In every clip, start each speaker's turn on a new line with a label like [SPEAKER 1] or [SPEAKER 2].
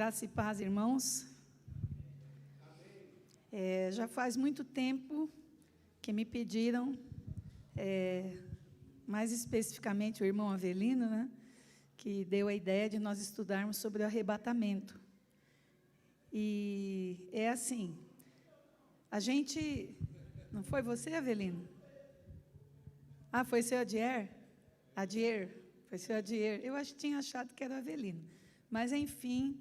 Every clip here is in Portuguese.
[SPEAKER 1] Graça e paz, irmãos. Já faz muito tempo que me pediram, mais especificamente o irmão Avelino, né, que deu a ideia de nós estudarmos sobre o arrebatamento. E é assim, a gente... Não foi você, Avelino? Ah, foi seu Adier? Adier, foi seu Adier. Eu tinha achado que era o Avelino. Mas, enfim,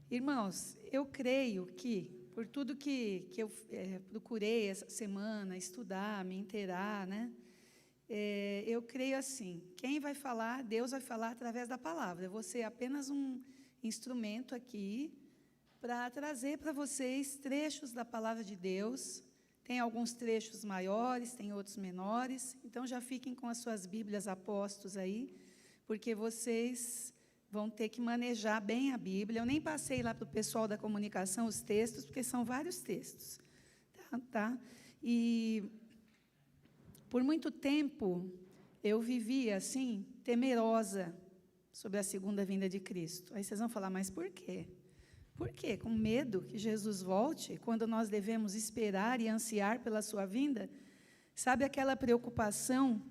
[SPEAKER 1] irmãos, eu creio que, por tudo que eu procurei essa semana, estudar, me inteirar, né, eu creio assim, quem vai falar, Deus vai falar através da palavra. Eu vou ser apenas um instrumento aqui para trazer para vocês trechos da palavra de Deus. Tem alguns trechos maiores, tem outros menores, então já fiquem com as suas Bíblias apostos aí, porque vocês vão ter que manejar bem a Bíblia. Eu nem passei lá para o pessoal da comunicação os textos, porque são vários textos. Tá? E por muito tempo eu vivia assim, temerosa sobre a segunda vinda de Cristo. Aí vocês vão falar, mas por quê? Por quê? Com medo que Jesus volte, quando nós devemos esperar e ansiar pela sua vinda? Sabe aquela preocupação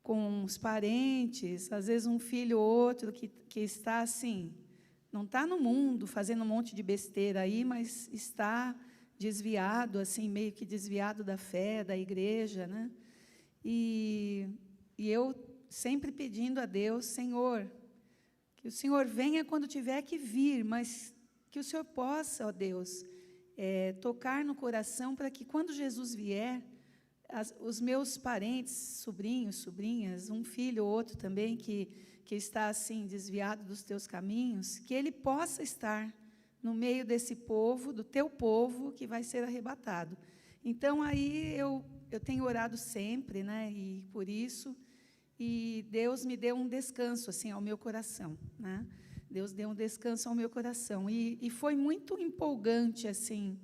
[SPEAKER 1] com os parentes, às vezes um filho ou outro que está assim, não está no mundo fazendo um monte de besteira aí, mas está desviado, assim, meio que desviado da fé, da igreja, né? E eu sempre pedindo a Deus, Senhor, que o Senhor venha quando tiver que vir, mas que o Senhor possa, ó Deus, tocar no coração para que quando Jesus vier, os meus parentes, sobrinhos, sobrinhas, um filho ou outro também que está assim desviado dos teus caminhos, que ele possa estar no meio desse povo, do teu povo que vai ser arrebatado. Então aí eu tenho orado sempre, né, e por isso, e Deus me deu um descanso assim ao meu coração, né? Deus deu um descanso ao meu coração e foi muito empolgante assim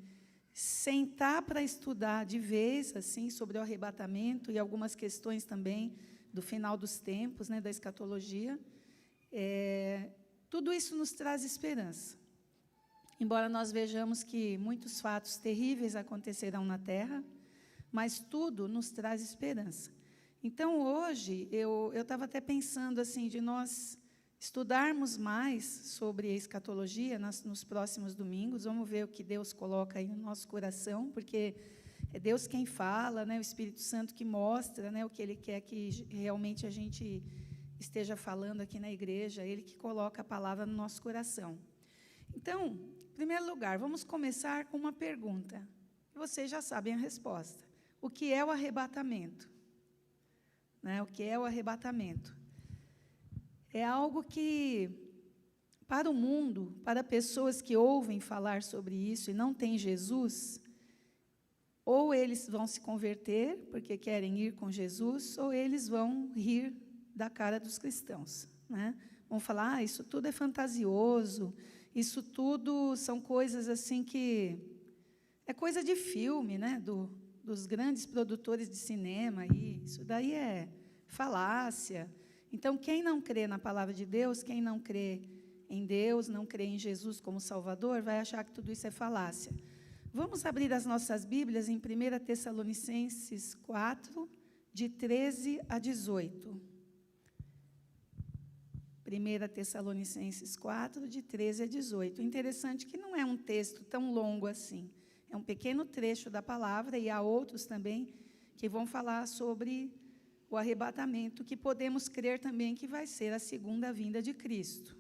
[SPEAKER 1] sentar para estudar de vez assim sobre o arrebatamento e algumas questões também do final dos tempos, né, da escatologia. Tudo isso nos traz esperança. Embora nós vejamos que muitos fatos terríveis acontecerão na Terra, mas tudo nos traz esperança. Então, hoje, eu estava até pensando assim, de nós estudarmos mais sobre a escatologia nos próximos domingos. Vamos ver o que Deus coloca aí no nosso coração, porque é Deus quem fala, né, o Espírito Santo que mostra, né, o que Ele quer que realmente a gente esteja falando aqui na igreja, Ele que coloca a palavra no nosso coração. Então, em primeiro lugar, vamos começar com uma pergunta. Vocês já sabem a resposta. O que é o arrebatamento? Né, o que é o arrebatamento? É algo que, para o mundo, para pessoas que ouvem falar sobre isso e não têm Jesus, ou eles vão se converter, porque querem ir com Jesus, ou eles vão rir da cara dos cristãos, né? Vão falar, isso tudo é fantasioso, isso tudo são coisas assim que... É coisa de filme, né? Dos grandes produtores de cinema, isso daí é falácia. Então, quem não crê na palavra de Deus, quem não crê em Deus, não crê em Jesus como Salvador, vai achar que tudo isso é falácia. Vamos abrir as nossas Bíblias em 1 Tessalonicenses 4, de 13 a 18. 1 Tessalonicenses 4, de 13 a 18. Interessante que não é um texto tão longo assim. É um pequeno trecho da palavra, e há outros também que vão falar sobre o arrebatamento, que podemos crer também que vai ser a segunda vinda de Cristo.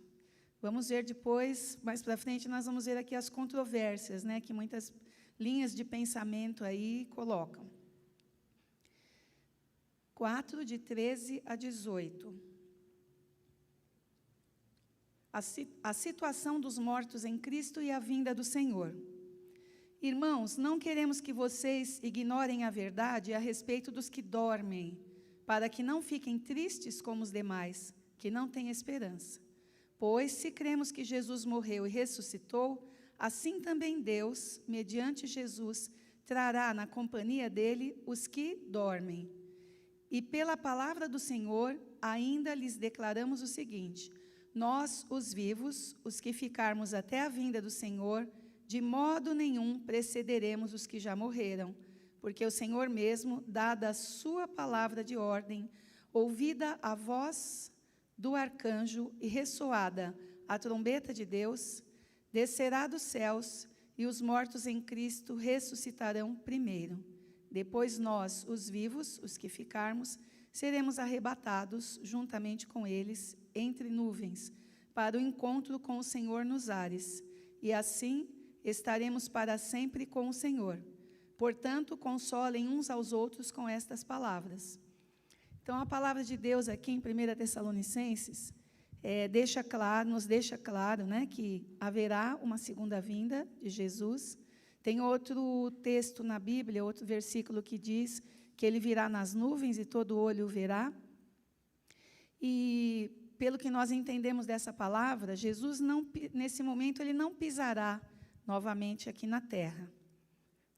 [SPEAKER 1] Vamos ver depois, mais para frente, nós vamos ver aqui as controvérsias, né, que muitas linhas de pensamento aí colocam. 4, de 13 a 18. A situação dos mortos em Cristo e a vinda do Senhor. Irmãos, não queremos que vocês ignorem a verdade a respeito dos que dormem, para que não fiquem tristes como os demais, que não têm esperança. Pois, se cremos que Jesus morreu e ressuscitou, assim também Deus, mediante Jesus, trará na companhia dele os que dormem. E pela palavra do Senhor, ainda lhes declaramos o seguinte: nós, os vivos, os que ficarmos até a vinda do Senhor, de modo nenhum precederemos os que já morreram, porque o Senhor mesmo, dada a sua palavra de ordem, ouvida a voz do arcanjo e ressoada a trombeta de Deus, descerá dos céus, e os mortos em Cristo ressuscitarão primeiro. Depois nós, os vivos, os que ficarmos, seremos arrebatados juntamente com eles entre nuvens, para o encontro com o Senhor nos ares, e assim estaremos para sempre com o Senhor. Portanto, consolem uns aos outros com estas palavras. Então, a palavra de Deus aqui em 1 Tessalonicenses nos deixa claro, né, que haverá uma segunda vinda de Jesus. Tem outro texto na Bíblia, outro versículo que diz que ele virá nas nuvens e todo olho o verá. E, pelo que nós entendemos dessa palavra, Jesus, nesse momento, ele não pisará novamente aqui na terra.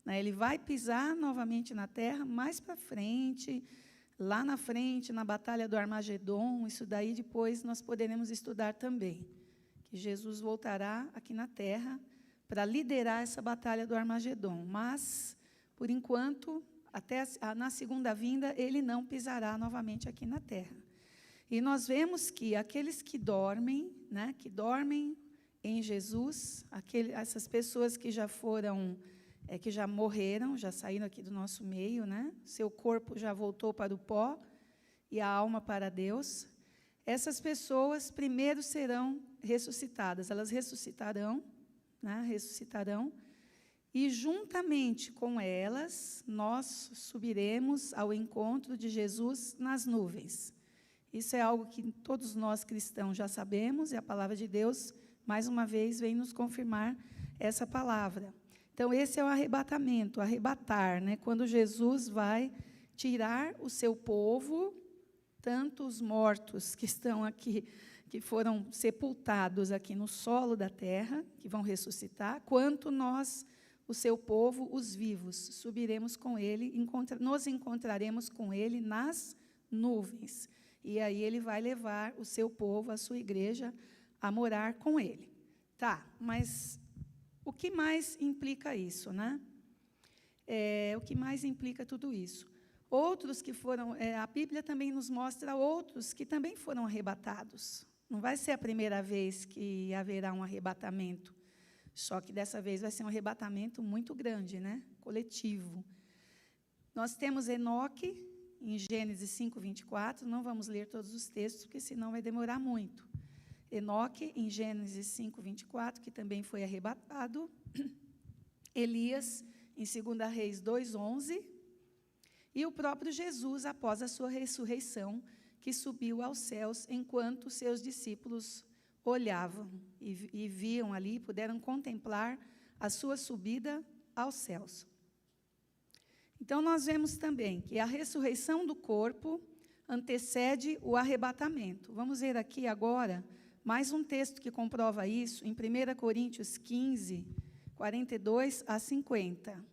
[SPEAKER 1] Ele vai pisar novamente na terra mais para frente, lá na frente, na batalha do Armagedon. Isso daí depois nós poderemos estudar também, que Jesus voltará aqui na terra para liderar essa batalha do Armagedon. Mas, por enquanto, até na segunda vinda, ele não pisará novamente aqui na terra. E nós vemos que aqueles que dormem, né, que dormem em Jesus, essas pessoas que já foram, que já morreram, já saíram aqui do nosso meio, né, seu corpo já voltou para o pó e a alma para Deus, essas pessoas primeiro serão ressuscitadas, elas ressuscitarão, e juntamente com elas, nós subiremos ao encontro de Jesus nas nuvens. Isso é algo que todos nós cristãos já sabemos, e a palavra de Deus, mais uma vez, vem nos confirmar essa palavra. Então, esse é o arrebatamento, arrebatar, né? Quando Jesus vai tirar o seu povo, tanto os mortos que estão aqui, que foram sepultados aqui no solo da terra, que vão ressuscitar, quanto nós, o seu povo, os vivos, subiremos com ele, nos encontraremos com ele nas nuvens. E aí ele vai levar o seu povo, a sua igreja, a morar com ele. Tá, mas o que mais implica isso, né? O que mais implica tudo isso? Outros que foram, a Bíblia também nos mostra outros que também foram arrebatados. Não vai ser a primeira vez que haverá um arrebatamento, só que dessa vez vai ser um arrebatamento muito grande, né? Coletivo. Nós temos Enoque, em Gênesis 5:24, não vamos ler todos os textos, porque senão vai demorar muito. Enoque, em Gênesis 5:24, que também foi arrebatado. Elias, em 2 Reis 2:11. E o próprio Jesus, após a sua ressurreição, que subiu aos céus, enquanto seus discípulos olhavam e viam ali, puderam contemplar a sua subida aos céus. Então, nós vemos também que a ressurreição do corpo antecede o arrebatamento. Vamos ver aqui agora mais um texto que comprova isso, em 1 Coríntios 15, 42 a 50.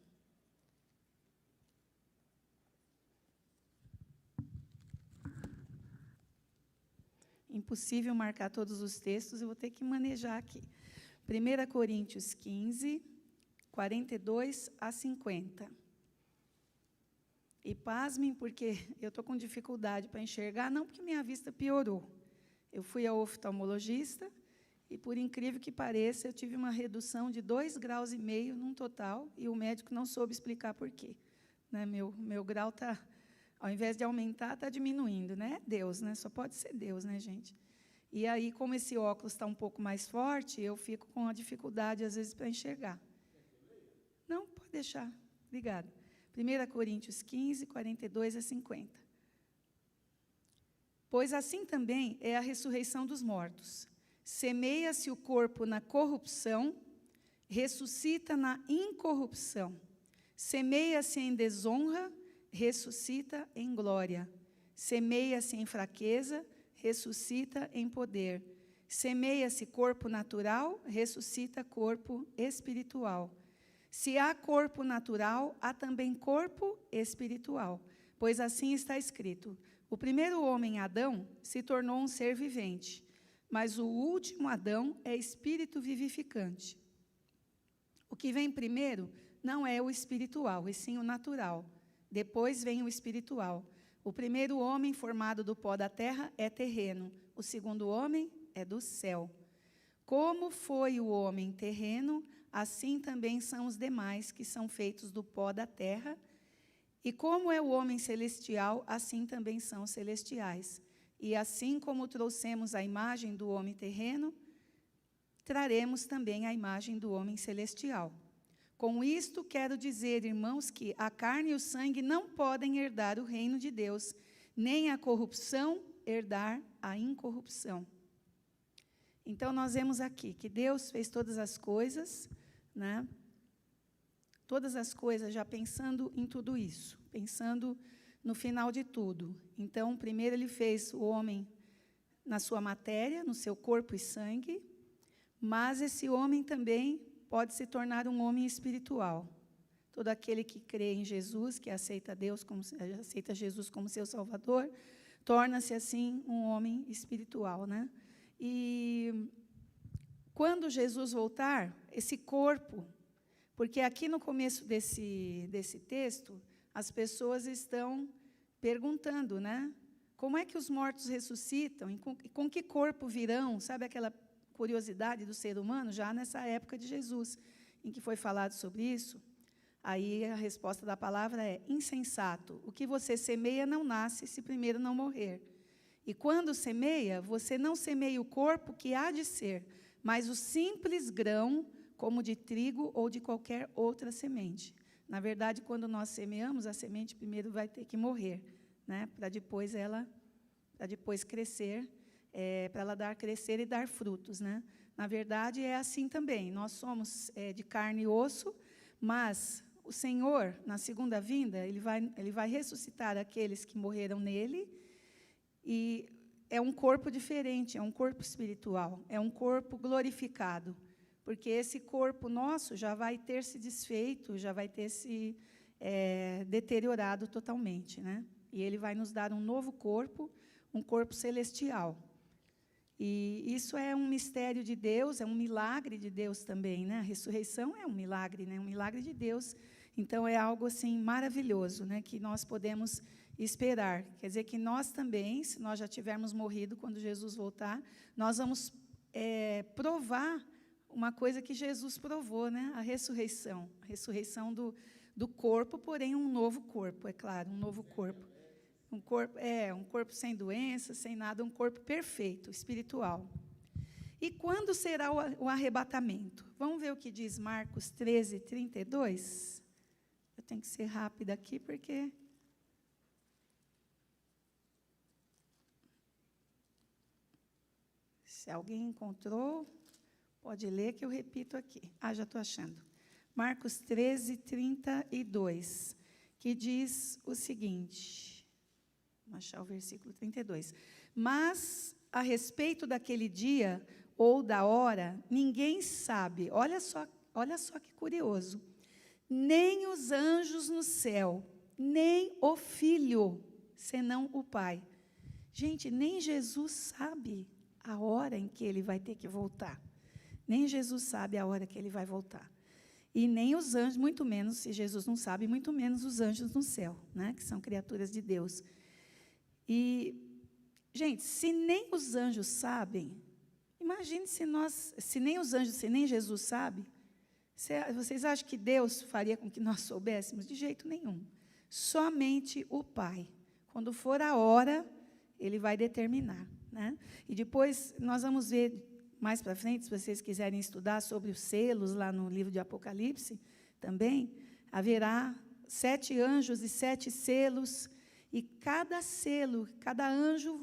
[SPEAKER 1] Impossível marcar todos os textos, eu vou ter que manejar aqui. 1 Coríntios 15, 42 a 50. E pasmem, porque eu estou com dificuldade para enxergar, não porque minha vista piorou. Eu fui ao oftalmologista e, por incrível que pareça, eu tive uma redução de 2,5 graus num total, e o médico não soube explicar por quê. Né, meu grau está, ao invés de aumentar, está diminuindo. Né? Deus, né? Só pode ser Deus, né, gente? E aí, como esse óculos está um pouco mais forte, eu fico com a dificuldade, às vezes, para enxergar. Não, pode deixar. Obrigada. 1 Coríntios 15, 42 a 50. Pois assim também é a ressurreição dos mortos. Semeia-se o corpo na corrupção, ressuscita na incorrupção. Semeia-se em desonra, ressuscita em glória. Semeia-se em fraqueza, ressuscita em poder. Semeia-se corpo natural, ressuscita corpo espiritual. Se há corpo natural, há também corpo espiritual, pois assim está escrito: o primeiro homem, Adão, se tornou um ser vivente, mas o último Adão é espírito vivificante. O que vem primeiro não é o espiritual, e sim o natural. Depois vem o espiritual. O primeiro homem formado do pó da terra é terreno. O segundo homem é do céu. Como foi o homem terreno, assim também são os demais, que são feitos do pó da terra. E como é o homem celestial, assim também são os celestiais. E assim como trouxemos a imagem do homem terreno, traremos também a imagem do homem celestial. Com isto quero dizer, irmãos, que a carne e o sangue não podem herdar o reino de Deus, nem a corrupção herdar a incorrupção. Então, nós vemos aqui que Deus fez todas as coisas, né? Todas as coisas já pensando em tudo isso, pensando no final de tudo. Então, primeiro ele fez o homem na sua matéria, no seu corpo e sangue, mas esse homem também pode se tornar um homem espiritual. Todo aquele que crê em Jesus, que aceita Jesus como seu Salvador, torna-se assim um homem espiritual, né? E quando Jesus voltar, esse corpo, porque aqui no começo desse texto, as pessoas estão perguntando, né? Como é que os mortos ressuscitam? E com que corpo virão? Sabe aquela curiosidade do ser humano, já nessa época de Jesus, em que foi falado sobre isso? Aí a resposta da palavra é: insensato, o que você semeia não nasce se primeiro não morrer. E quando semeia, você não semeia o corpo que há de ser, mas o simples grão, como de trigo ou de qualquer outra semente. Na verdade, quando nós semeamos, a semente primeiro vai ter que morrer, né? Para depois crescer, para ela crescer e dar frutos, né? Na verdade, é assim também. Nós somos de carne e osso, mas o Senhor, na segunda vinda, Ele vai ressuscitar aqueles que morreram nele, e é um corpo diferente, é um corpo espiritual, é um corpo glorificado, porque esse corpo nosso já vai ter se desfeito, já vai ter se deteriorado totalmente, né? E Ele vai nos dar um novo corpo, um corpo celestial. E isso é um mistério de Deus, é um milagre de Deus também, né? A ressurreição é um milagre, né? Um milagre de Deus. Então, é algo assim maravilhoso, né? Que nós podemos esperar. Quer dizer que nós também, se nós já tivermos morrido quando Jesus voltar, nós vamos provar uma coisa que Jesus provou, né? A ressurreição do corpo, porém um novo corpo, é claro, um novo corpo. Um corpo sem doença, sem nada, um corpo perfeito, espiritual. E quando será o arrebatamento? Vamos ver o que diz Marcos 13, 32? Eu tenho que ser rápida aqui, porque... Se alguém encontrou, pode ler que eu repito aqui. Já estou achando. Marcos 13, 32, que diz o seguinte... Vamos achar o versículo 32. Mas, a respeito daquele dia ou da hora, ninguém sabe. Olha só que curioso. Nem os anjos no céu, nem o Filho, senão o Pai. Gente, nem Jesus sabe a hora em que Ele vai ter que voltar. Nem Jesus sabe a hora que Ele vai voltar. E nem os anjos, muito menos, se Jesus não sabe, muito menos os anjos no céu, né, que são criaturas de Deus. E, gente, se nem os anjos sabem, imagine se nem os anjos, se nem Jesus sabe, vocês acham que Deus faria com que nós soubéssemos? De jeito nenhum. Somente o Pai. Quando for a hora, Ele vai determinar, né? E depois nós vamos ver mais para frente, se vocês quiserem estudar sobre os selos, lá no livro de Apocalipse, também, haverá 7 anjos e 7 selos. E cada selo, cada anjo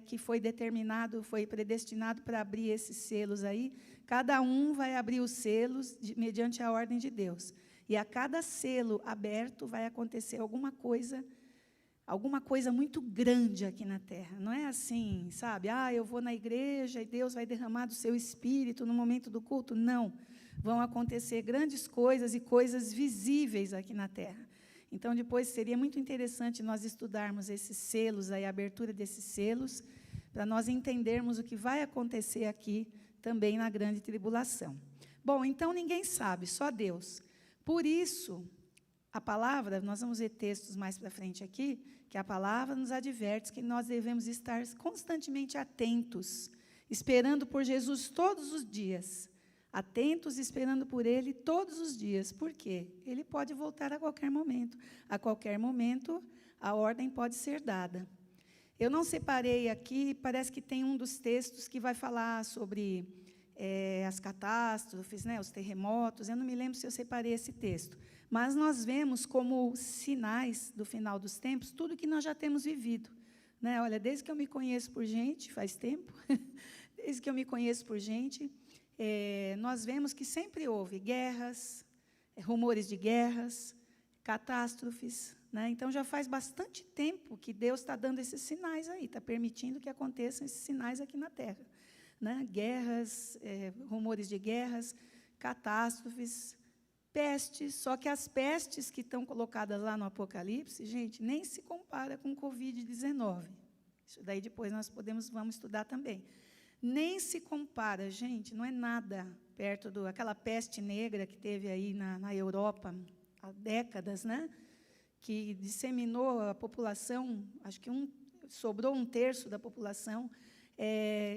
[SPEAKER 1] que foi determinado, foi predestinado para abrir esses selos aí, cada um vai abrir os selos mediante a ordem de Deus. E a cada selo aberto vai acontecer alguma coisa muito grande aqui na Terra. Não é assim, sabe? Eu vou na igreja e Deus vai derramar do seu espírito no momento do culto. Não. Vão acontecer grandes coisas e coisas visíveis aqui na Terra. Então, depois, seria muito interessante nós estudarmos esses selos, a abertura desses selos, para nós entendermos o que vai acontecer aqui também na grande tribulação. Bom, então ninguém sabe, só Deus. Por isso, a palavra, nós vamos ver textos mais para frente aqui, que a palavra nos adverte que nós devemos estar constantemente atentos, esperando por Jesus todos os dias. Atentos, esperando por Ele todos os dias. Por quê? Ele pode voltar a qualquer momento. A qualquer momento, a ordem pode ser dada. Eu não separei aqui, parece que tem um dos textos que vai falar sobre as catástrofes, né, os terremotos. Eu não me lembro se eu separei esse texto. Mas nós vemos como sinais do final dos tempos tudo que nós já temos vivido. Né? Olha, desde que eu me conheço por gente, faz tempo, desde que eu me conheço por gente, nós vemos que sempre houve guerras, rumores de guerras, catástrofes. Né? Então, já faz bastante tempo que Deus está dando esses sinais aí, está permitindo que aconteçam esses sinais aqui na Terra. Né? Guerras, rumores de guerras, catástrofes, pestes, só que as pestes que estão colocadas lá no Apocalipse, gente, nem se compara com o Covid-19. Isso daí depois nós vamos estudar também. Nem se compara, gente, não é nada perto daquela peste negra que teve aí na Europa há décadas, né? Que disseminou a população, acho que sobrou 1/3 da população.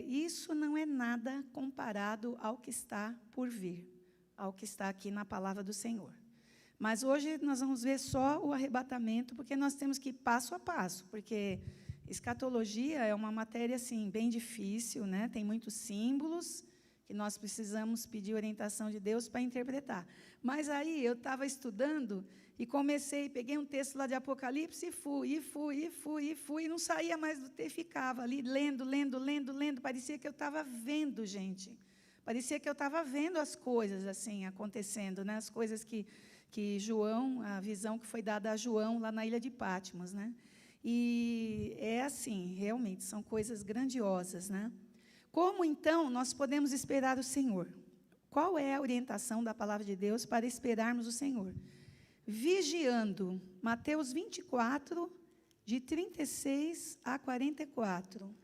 [SPEAKER 1] Isso não é nada comparado ao que está por vir, ao que está aqui na palavra do Senhor. Mas hoje nós vamos ver só o arrebatamento, porque nós temos que ir passo a passo, porque escatologia é uma matéria assim, bem difícil, né? Tem muitos símbolos que nós precisamos pedir orientação de Deus para interpretar. Mas aí eu estava estudando e peguei um texto lá de Apocalipse e fui, e não saía mais do texto, ficava ali lendo, parecia que eu estava vendo, gente. Parecia que eu estava vendo as coisas assim acontecendo, né? As coisas que João, a visão que foi dada a João lá na ilha de Patmos, né? E é assim, realmente, são coisas grandiosas, né? Como, então, nós podemos esperar o Senhor? Qual é a orientação da palavra de Deus para esperarmos o Senhor? Vigiando, Mateus 24, de 36 a 44.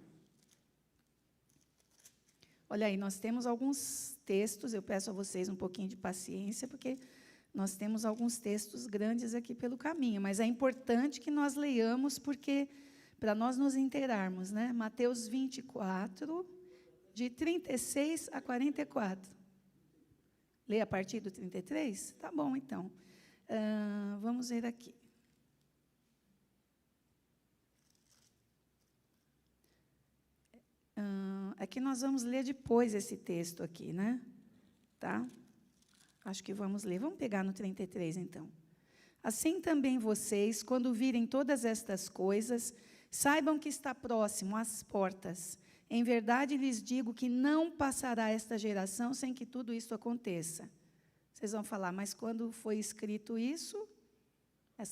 [SPEAKER 1] Olha aí, nós temos alguns textos, eu peço a vocês um pouquinho de paciência, porque nós temos alguns textos grandes aqui pelo caminho, mas é importante que nós leiamos, porque para nós nos inteirarmos, né? Mateus 24, de 36 a 44. Lê a partir do 33? Tá bom, então. Vamos ver aqui. Aqui nós vamos ler depois esse texto aqui, né? Tá? Acho que vamos ler. Vamos pegar no 33, então. Assim também vocês, quando virem todas estas coisas, saibam que está próximo às portas. Em verdade lhes digo que não passará esta geração sem que tudo isso aconteça. Vocês vão falar, mas quando foi escrito isso,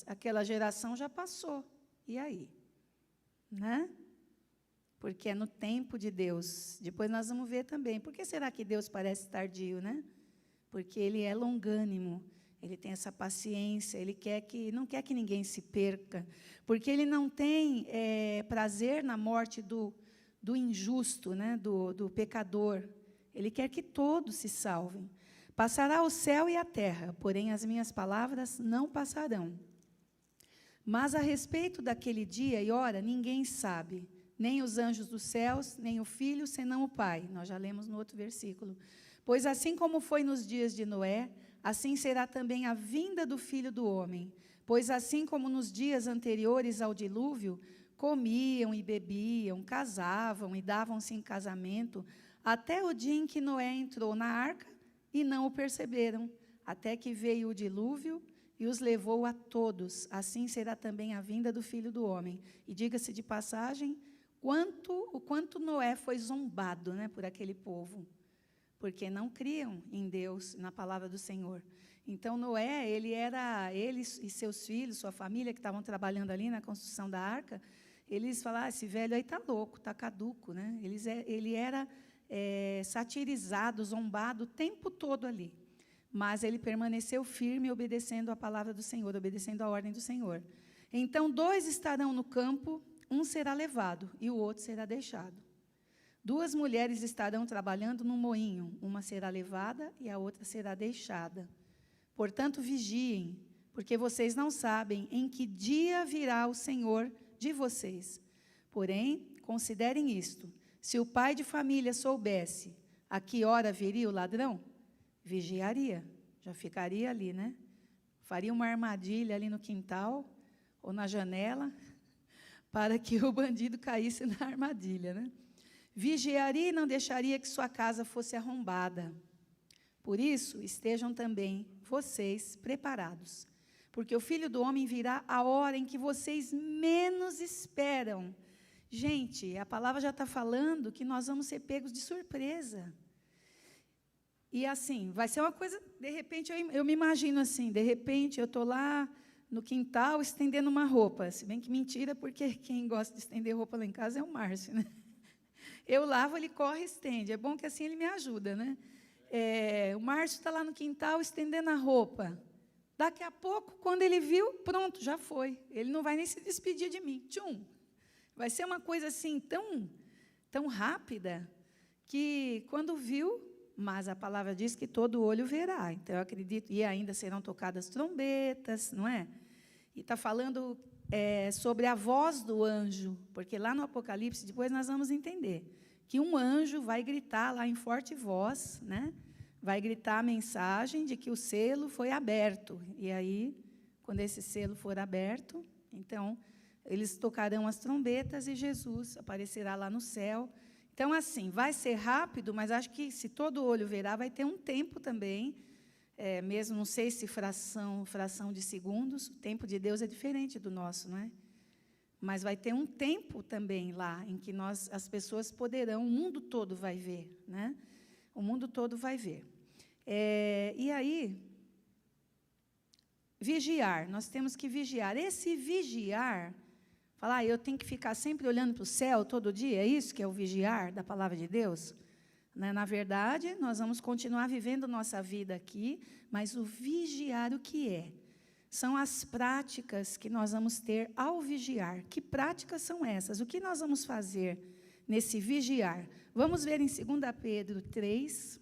[SPEAKER 1] aquela geração já passou. E aí? Né? Porque é no tempo de Deus. Depois nós vamos ver também. Por que será que Deus parece tardio, né? Porque Ele é longânimo. Ele tem essa paciência. Ele não quer que ninguém se perca. Porque Ele não tem prazer na morte do injusto, né? do pecador. Ele quer que todos se salvem. Passará o céu e a terra, porém as minhas palavras não passarão. Mas a respeito daquele dia e hora, ninguém sabe, nem os anjos dos céus, nem o Filho, senão o Pai. Nós já lemos no outro versículo. Pois assim como foi nos dias de Noé, assim será também a vinda do Filho do Homem. Pois assim como nos dias anteriores ao dilúvio, comiam e bebiam, casavam e davam-se em casamento, até o dia em que Noé entrou na arca, e não o perceberam, até que veio o dilúvio e os levou a todos. Assim será também a vinda do Filho do Homem. E diga-se de passagem, o quanto Noé foi zombado, né, por aquele povo, porque não criam em Deus, na palavra do Senhor. Então, Noé, ele e seus filhos, sua família, que estavam trabalhando ali na construção da arca, eles falaram, esse velho aí está louco, está caduco. Né? Ele era satirizado, zombado o tempo todo ali. Mas ele permaneceu firme, obedecendo a palavra do Senhor, obedecendo a ordem do Senhor. Então, 2 estarão no campo, um será levado e o outro será deixado. 2 mulheres estarão trabalhando no moinho, uma será levada e a outra será deixada. Portanto, vigiem, porque vocês não sabem em que dia virá o Senhor de vocês. Porém, considerem isto: se o pai de família soubesse a que hora viria o ladrão, vigiaria, já ficaria ali, né? Faria uma armadilha ali no quintal ou na janela, para que o bandido caísse na armadilha, né? Vigiaria e não deixaria que sua casa fosse arrombada. Por isso, estejam também vocês preparados, porque o Filho do Homem virá a hora em que vocês menos esperam. Gente, a palavra já está falando que nós vamos ser pegos de surpresa. E assim, vai ser uma coisa, de repente, eu me imagino assim, de repente eu estou lá no quintal estendendo uma roupa, se bem que mentira, porque quem gosta de estender roupa lá em casa é o Márcio, né? Eu lavo, ele corre e estende. É bom que assim ele me ajuda, né? O Márcio está lá no quintal estendendo a roupa. Daqui a pouco, quando ele viu, pronto, já foi. Ele não vai nem se despedir de mim. Tchum! Vai ser uma coisa assim tão rápida que quando viu, mas a palavra diz que todo olho verá. Então eu acredito, e ainda serão tocadas trombetas, não é? E está falando sobre a voz do anjo, porque lá no Apocalipse, depois nós vamos entender que um anjo vai gritar lá em forte voz, né? Vai gritar a mensagem de que o selo foi aberto. E aí, quando esse selo for aberto, então, eles tocarão as trombetas e Jesus aparecerá lá no céu. Então, assim, vai ser rápido, mas acho que se todo olho verá, vai ter um tempo também, mesmo, não sei se fração de segundos, o tempo de Deus é diferente do nosso, não é? Mas vai ter um tempo também lá, em que as pessoas poderão, o mundo todo vai ver, né? O mundo todo vai ver. E aí, vigiar, nós temos que vigiar. Esse vigiar, falar, eu tenho que ficar sempre olhando para o céu todo dia, é isso que é o vigiar da palavra de Deus? Na verdade, nós vamos continuar vivendo nossa vida aqui, mas o vigiar, o que é? São as práticas que nós vamos ter ao vigiar. Que práticas são essas? O que nós vamos fazer nesse vigiar? Vamos ver em 2 Pedro 3.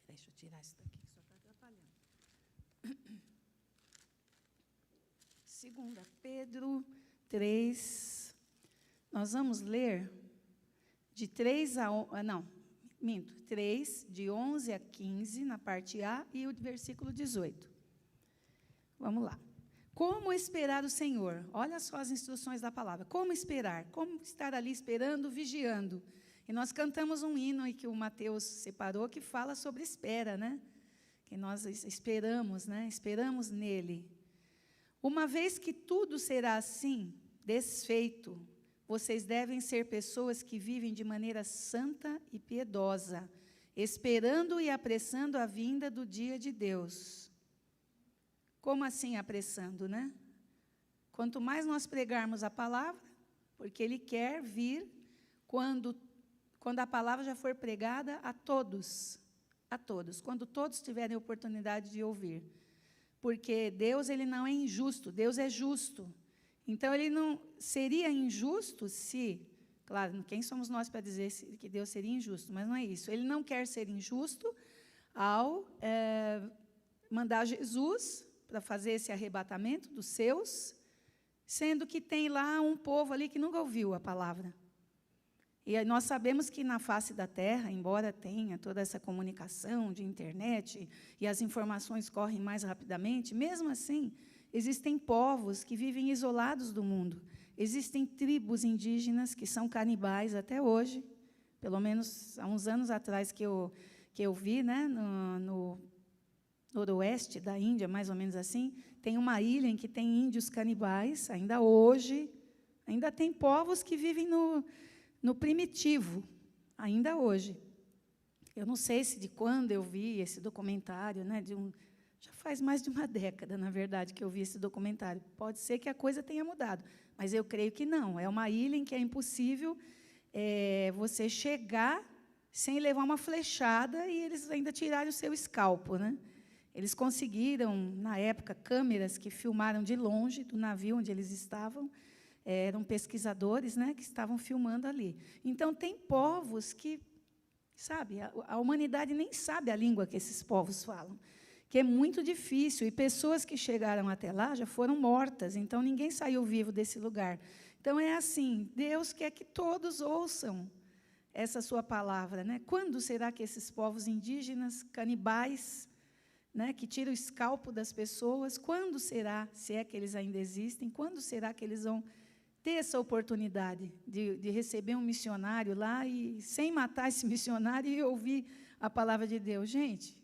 [SPEAKER 1] Deixa eu tirar isso daqui, que só está atrapalhando. 2 Pedro 3. Nós vamos ler de 3 de 11 a 15, na parte A, e o versículo 18. Vamos lá. Como esperar o Senhor? Olha só as instruções da palavra. Como esperar? Como estar ali esperando, vigiando? E nós cantamos um hino que o Mateus separou, que fala sobre espera, né? Que nós esperamos, né? Esperamos nele. Uma vez que tudo será assim, desfeito, vocês devem ser pessoas que vivem de maneira santa e piedosa, esperando e apressando a vinda do dia de Deus. Como assim apressando, né? Quanto mais nós pregarmos a palavra, porque Ele quer vir quando a palavra já for pregada a todos, quando todos tiverem oportunidade de ouvir. Porque Deus, Ele não é injusto, Deus é justo. Então, Ele não seria injusto se, claro, quem somos nós para dizer que Deus seria injusto, mas não é isso. Ele não quer ser injusto ao mandar Jesus para fazer esse arrebatamento dos seus, sendo que tem lá um povo ali que nunca ouviu a palavra. E nós sabemos que na face da terra, embora tenha toda essa comunicação de internet e as informações correm mais rapidamente, mesmo assim, existem povos que vivem isolados do mundo. Existem tribos indígenas que são canibais até hoje, pelo menos há uns anos atrás que eu vi, né, no noroeste da Índia, mais ou menos assim, tem uma ilha em que tem índios canibais, ainda hoje, ainda tem povos que vivem no primitivo, ainda hoje. Eu não sei se de quando eu vi esse documentário, né, já faz mais de uma década, na verdade, que eu vi esse documentário. Pode ser que a coisa tenha mudado, mas eu creio que não. É uma ilha em que é impossível você chegar sem levar uma flechada e eles ainda tirarem o seu escalpo, né? Eles conseguiram, na época, câmeras que filmaram de longe do navio onde eles estavam. Eram pesquisadores, né, que estavam filmando ali. Então, tem povos que, sabe, a humanidade nem sabe a língua que esses povos falam, que é muito difícil, e pessoas que chegaram até lá já foram mortas, então ninguém saiu vivo desse lugar. Então, é assim, Deus quer que todos ouçam essa sua palavra, né? Quando será que esses povos indígenas, canibais, né, que tiram o escalpo das pessoas, quando será, se é que eles ainda existem, quando será que eles vão ter essa oportunidade de receber um missionário lá e, sem matar esse missionário, e ouvir a palavra de Deus? Gente,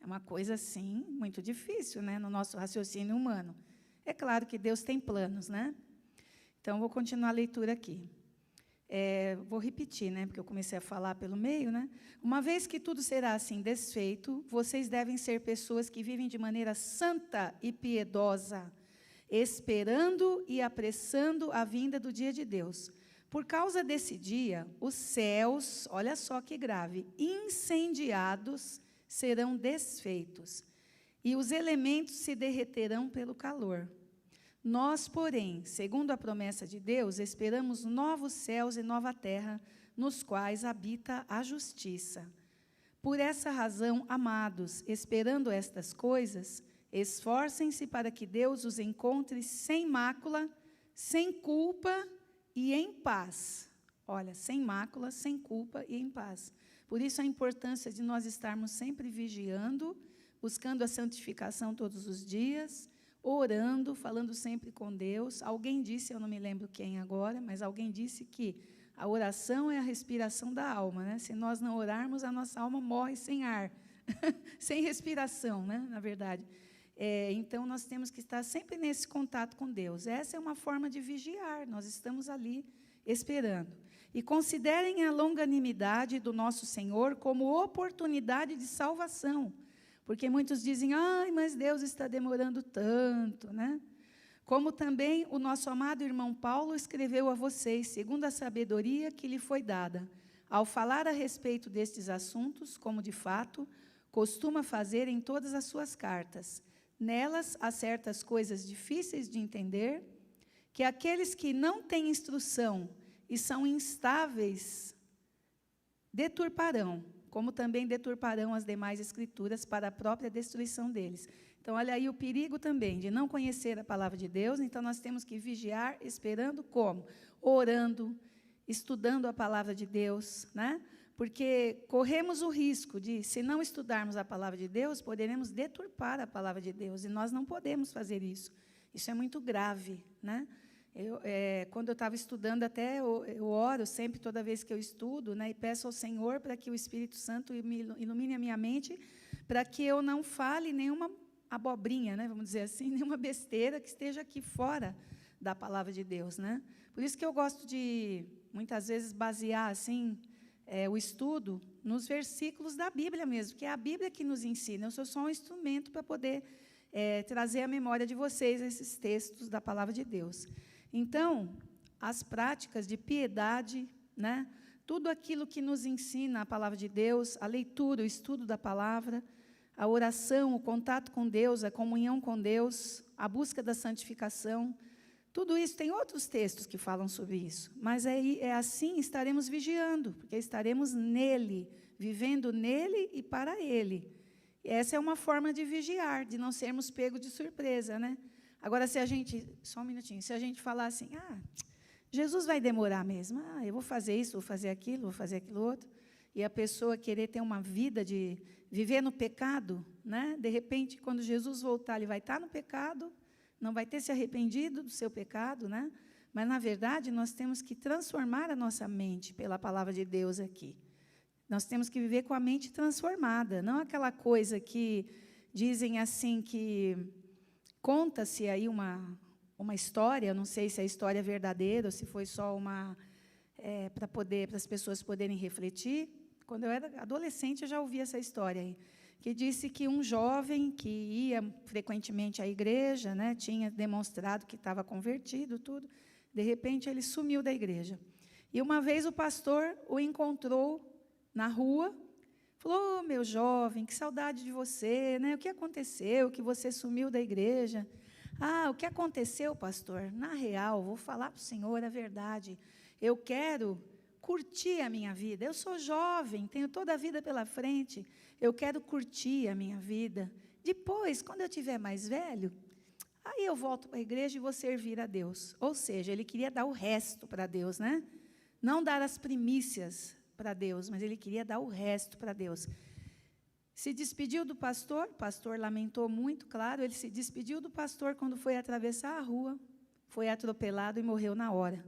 [SPEAKER 1] é uma coisa, assim, muito difícil, né, no nosso raciocínio humano. É claro que Deus tem planos, né? Então, vou continuar a leitura aqui. Vou repetir, né, porque eu comecei a falar pelo meio, né? Uma vez que tudo será assim desfeito, vocês devem ser pessoas que vivem de maneira santa e piedosa, esperando e apressando a vinda do dia de Deus. Por causa desse dia, os céus, olha só que grave, incendiados serão desfeitos, e os elementos se derreterão pelo calor. Nós, porém, segundo a promessa de Deus, esperamos novos céus e nova terra, nos quais habita a justiça. Por essa razão, amados, esperando estas coisas, esforcem-se para que Deus os encontre sem mácula, sem culpa e em paz. Olha, sem mácula, sem culpa e em paz. Por isso a importância de nós estarmos sempre vigiando, buscando a santificação todos os dias, orando, falando sempre com Deus. Alguém disse, eu não me lembro quem agora, mas alguém disse que a oração é a respiração da alma, né? Se nós não orarmos, a nossa alma morre sem ar, sem respiração, né? Na verdade. Então, nós temos que estar sempre nesse contato com Deus. Essa é uma forma de vigiar, nós estamos ali esperando. E considerem a longanimidade do nosso Senhor como oportunidade de salvação, porque muitos dizem, ai, mas Deus está demorando tanto, né? Como também o nosso amado irmão Paulo escreveu a vocês, segundo a sabedoria que lhe foi dada, ao falar a respeito destes assuntos, como de fato costuma fazer em todas as suas cartas. Nelas há certas coisas difíceis de entender, que aqueles que não têm instrução e são instáveis deturparão, como também deturparão as demais escrituras para a própria destruição deles. Então, olha aí o perigo também de não conhecer a palavra de Deus. Então, nós temos que vigiar, esperando como? Orando, estudando a palavra de Deus, né? Porque corremos o risco de, se não estudarmos a palavra de Deus, poderemos deturpar a palavra de Deus, e nós não podemos fazer isso. Isso é muito grave, né? Quando eu estava estudando, até eu oro sempre, toda vez que eu estudo, né, e peço ao Senhor para que o Espírito Santo ilumine a minha mente, para que eu não fale nenhuma abobrinha, né, vamos dizer assim, nenhuma besteira que esteja aqui fora da palavra de Deus, né? Por isso que eu gosto de, muitas vezes, basear assim, o estudo nos versículos da Bíblia mesmo, que é a Bíblia que nos ensina. Eu sou só um instrumento para poder trazer à memória de vocês esses textos da palavra de Deus. Então, as práticas de piedade, né, tudo aquilo que nos ensina a palavra de Deus, a leitura, o estudo da palavra, a oração, o contato com Deus, a comunhão com Deus, a busca da santificação, tudo isso, tem outros textos que falam sobre isso, mas assim estaremos vigiando, porque estaremos nele, vivendo nele e para ele. Essa é uma forma de vigiar, de não sermos pegos de surpresa, né? Agora, se a gente, só um minutinho, se a gente falar assim, Jesus vai demorar mesmo, eu vou fazer isso, vou fazer aquilo outro, e a pessoa querer ter uma vida de viver no pecado, né? De repente, quando Jesus voltar, ele vai estar no pecado, não vai ter se arrependido do seu pecado, né? Mas, na verdade, nós temos que transformar a nossa mente pela palavra de Deus aqui. Nós temos que viver com a mente transformada, não aquela coisa que dizem assim que conta-se aí uma história, não sei se a história é verdadeira ou se foi só para as pessoas poderem refletir. Quando eu era adolescente, eu já ouvi essa história aí, que disse que um jovem que ia frequentemente à igreja, né, tinha demonstrado que estava convertido, tudo, de repente ele sumiu da igreja. E uma vez o pastor o encontrou na rua, Falou: meu jovem, que saudade de você, né? O que aconteceu, que você sumiu da igreja? O que aconteceu, pastor? Na real, vou falar para o senhor a verdade. Eu quero curtir a minha vida. Eu sou jovem, tenho toda a vida pela frente. Eu quero curtir a minha vida. Depois, quando eu tiver mais velho, aí eu volto para a igreja e vou servir a Deus. Ou seja, ele queria dar o resto para Deus, né? Não dar as primícias para Deus, mas ele queria dar o resto para Deus. Se despediu do pastor, o pastor lamentou muito, claro, ele se despediu do pastor quando foi atravessar a rua, foi atropelado e morreu na hora.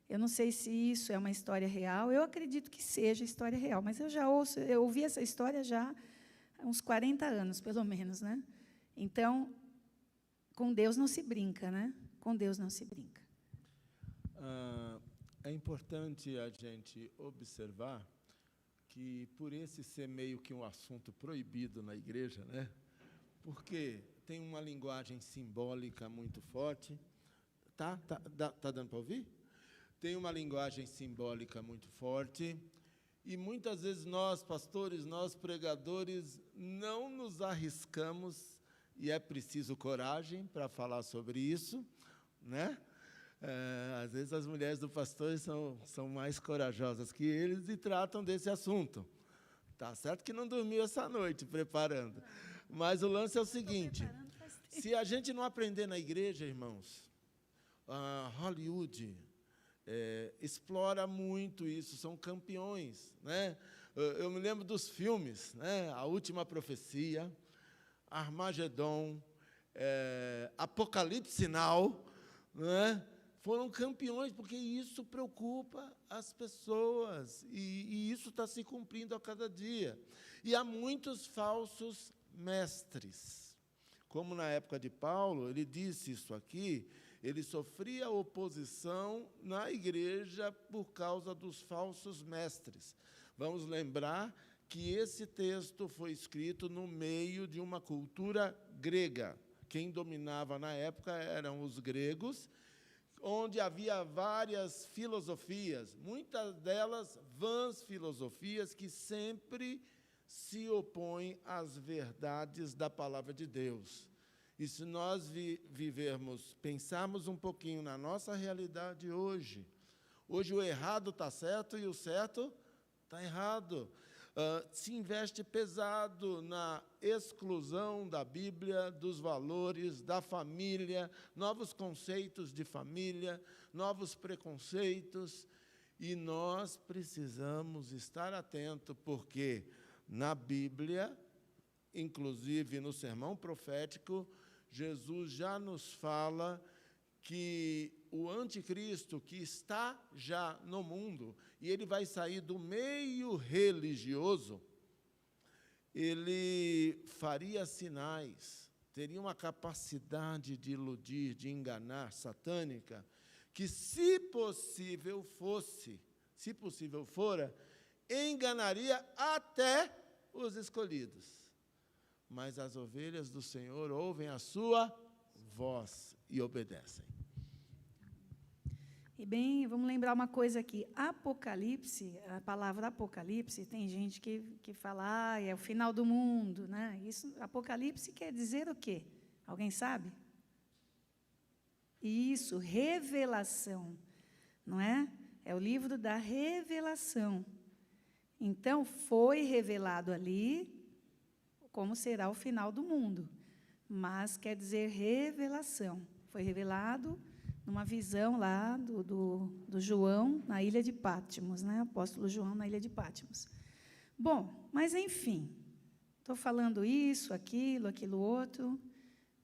[SPEAKER 1] Eu não sei se isso é uma história real, eu acredito que seja história real, mas eu ouvi essa história já há uns 40 anos, pelo menos, né? Então, com Deus não se brinca, né? Com Deus não se brinca.
[SPEAKER 2] É importante a gente observar que, por esse ser meio que um assunto proibido na igreja, né? Porque tem uma linguagem simbólica muito forte. Tá dando para ouvir? Tem uma linguagem simbólica muito forte, e muitas vezes nós, pastores, nós, pregadores, não nos arriscamos, e é preciso coragem para falar sobre isso, né? Às vezes as mulheres do pastor são mais corajosas que eles e tratam desse assunto. Tá certo que não dormiu essa noite preparando, mas o lance é o seguinte: se a gente não aprender na igreja, irmãos, Hollywood explora muito isso, são campeões, né? Eu me lembro dos filmes, né? A Última Profecia, Armagedon, Apocalipse Sinal, né? Foram campeões, porque isso preocupa as pessoas, e isso está se cumprindo a cada dia. E há muitos falsos mestres. Como na época de Paulo, ele disse isso aqui, ele sofria oposição na igreja por causa dos falsos mestres. Vamos lembrar que esse texto foi escrito no meio de uma cultura grega. Quem dominava na época eram os gregos, onde havia várias filosofias, muitas delas vãs filosofias que sempre se opõem às verdades da palavra de Deus. E se nós pensarmos um pouquinho na nossa realidade hoje o errado está certo e o certo está errado. Se investe pesado na exclusão da Bíblia, dos valores, da família, novos conceitos de família, novos preconceitos, e nós precisamos estar atentos, porque na Bíblia, inclusive no sermão profético, Jesus já nos fala que o anticristo, que está já no mundo, e ele vai sair do meio religioso, ele faria sinais, teria uma capacidade de iludir, de enganar, satânica, que, se possível fora, enganaria até os escolhidos. Mas as ovelhas do Senhor ouvem a sua voz e obedecem.
[SPEAKER 1] E bem, vamos lembrar uma coisa aqui. Apocalipse, a palavra Apocalipse, tem gente que fala, é o final do mundo, né? Isso, Apocalipse quer dizer o quê? Alguém sabe? Isso, revelação, não é? É o livro da revelação. Então, foi revelado ali como será o final do mundo, mas quer dizer revelação. Foi revelado numa visão lá do João, na ilha de Patmos, né? Apóstolo João, na ilha de Patmos. Bom, mas, enfim, estou falando isso, aquilo outro.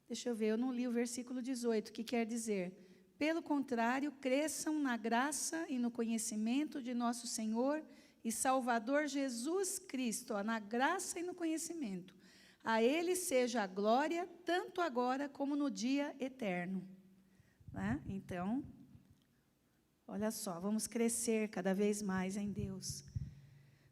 [SPEAKER 1] Deixa eu ver, eu não li o versículo 18, que quer dizer: pelo contrário, cresçam na graça e no conhecimento de nosso Senhor e Salvador Jesus Cristo, na graça e no conhecimento. A Ele seja a glória, tanto agora como no dia eterno. Né? Então, olha só, vamos crescer cada vez mais em Deus.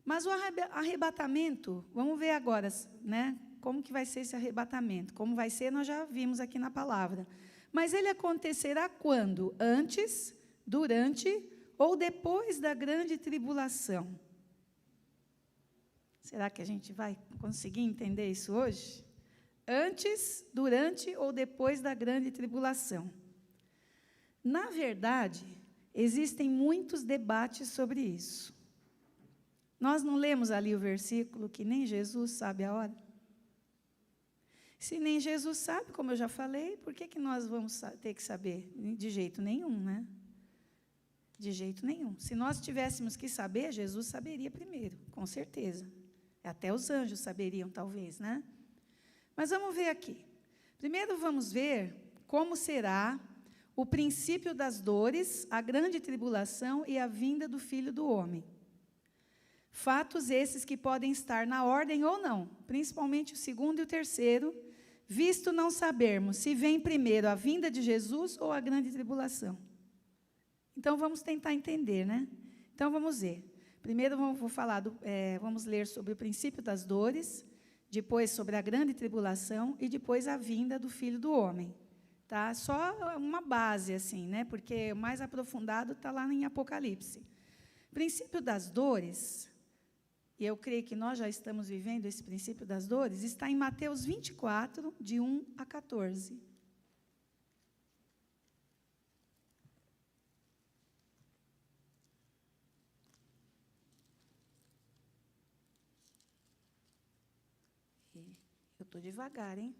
[SPEAKER 1] Mas o arrebatamento, vamos ver agora, né? Como que vai ser esse arrebatamento? Como vai ser, nós já vimos aqui na palavra. Mas ele acontecerá quando? Antes, durante ou depois da grande tribulação? Será que a gente vai conseguir entender isso hoje? Antes, durante ou depois da grande tribulação. Na verdade, existem muitos debates sobre isso. Nós não lemos ali o versículo que nem Jesus sabe a hora? Se nem Jesus sabe, como eu já falei, por que nós vamos ter que saber? De jeito nenhum, né? De jeito nenhum. Se nós tivéssemos que saber, Jesus saberia primeiro, com certeza. Até os anjos saberiam, talvez, né? Mas vamos ver aqui. Primeiro vamos ver como será o princípio das dores, a grande tribulação e a vinda do Filho do Homem. Fatos esses que podem estar na ordem ou não, principalmente o segundo e o terceiro, visto não sabermos se vem primeiro a vinda de Jesus ou a grande tribulação. Então, vamos tentar entender, né? Então, vamos ver. Primeiro, vamos ler sobre o princípio das dores, depois sobre a grande tribulação e depois a vinda do Filho do Homem. Tá? Só uma base, assim, né? Porque o mais aprofundado está lá em Apocalipse. Princípio das dores, e eu creio que nós já estamos vivendo esse princípio das dores, está em Mateus 24, de 1 a 14. Eu estou devagar, hein?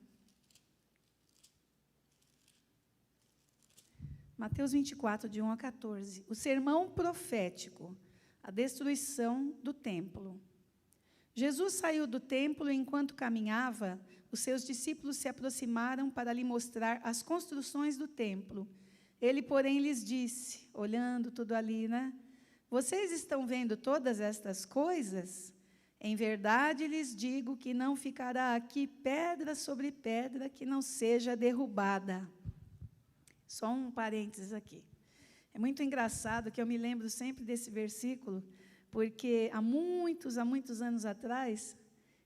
[SPEAKER 1] Mateus 24, de 1 a 14. O sermão profético, a destruição do templo. Jesus saiu do templo e, enquanto caminhava, os seus discípulos se aproximaram para lhe mostrar as construções do templo. Ele, porém, lhes disse, olhando tudo ali, né? Vocês estão vendo todas estas coisas? Em verdade lhes digo que não ficará aqui pedra sobre pedra que não seja derrubada. Só um parênteses aqui. É muito engraçado que eu me lembro sempre desse versículo, porque há muitos anos atrás,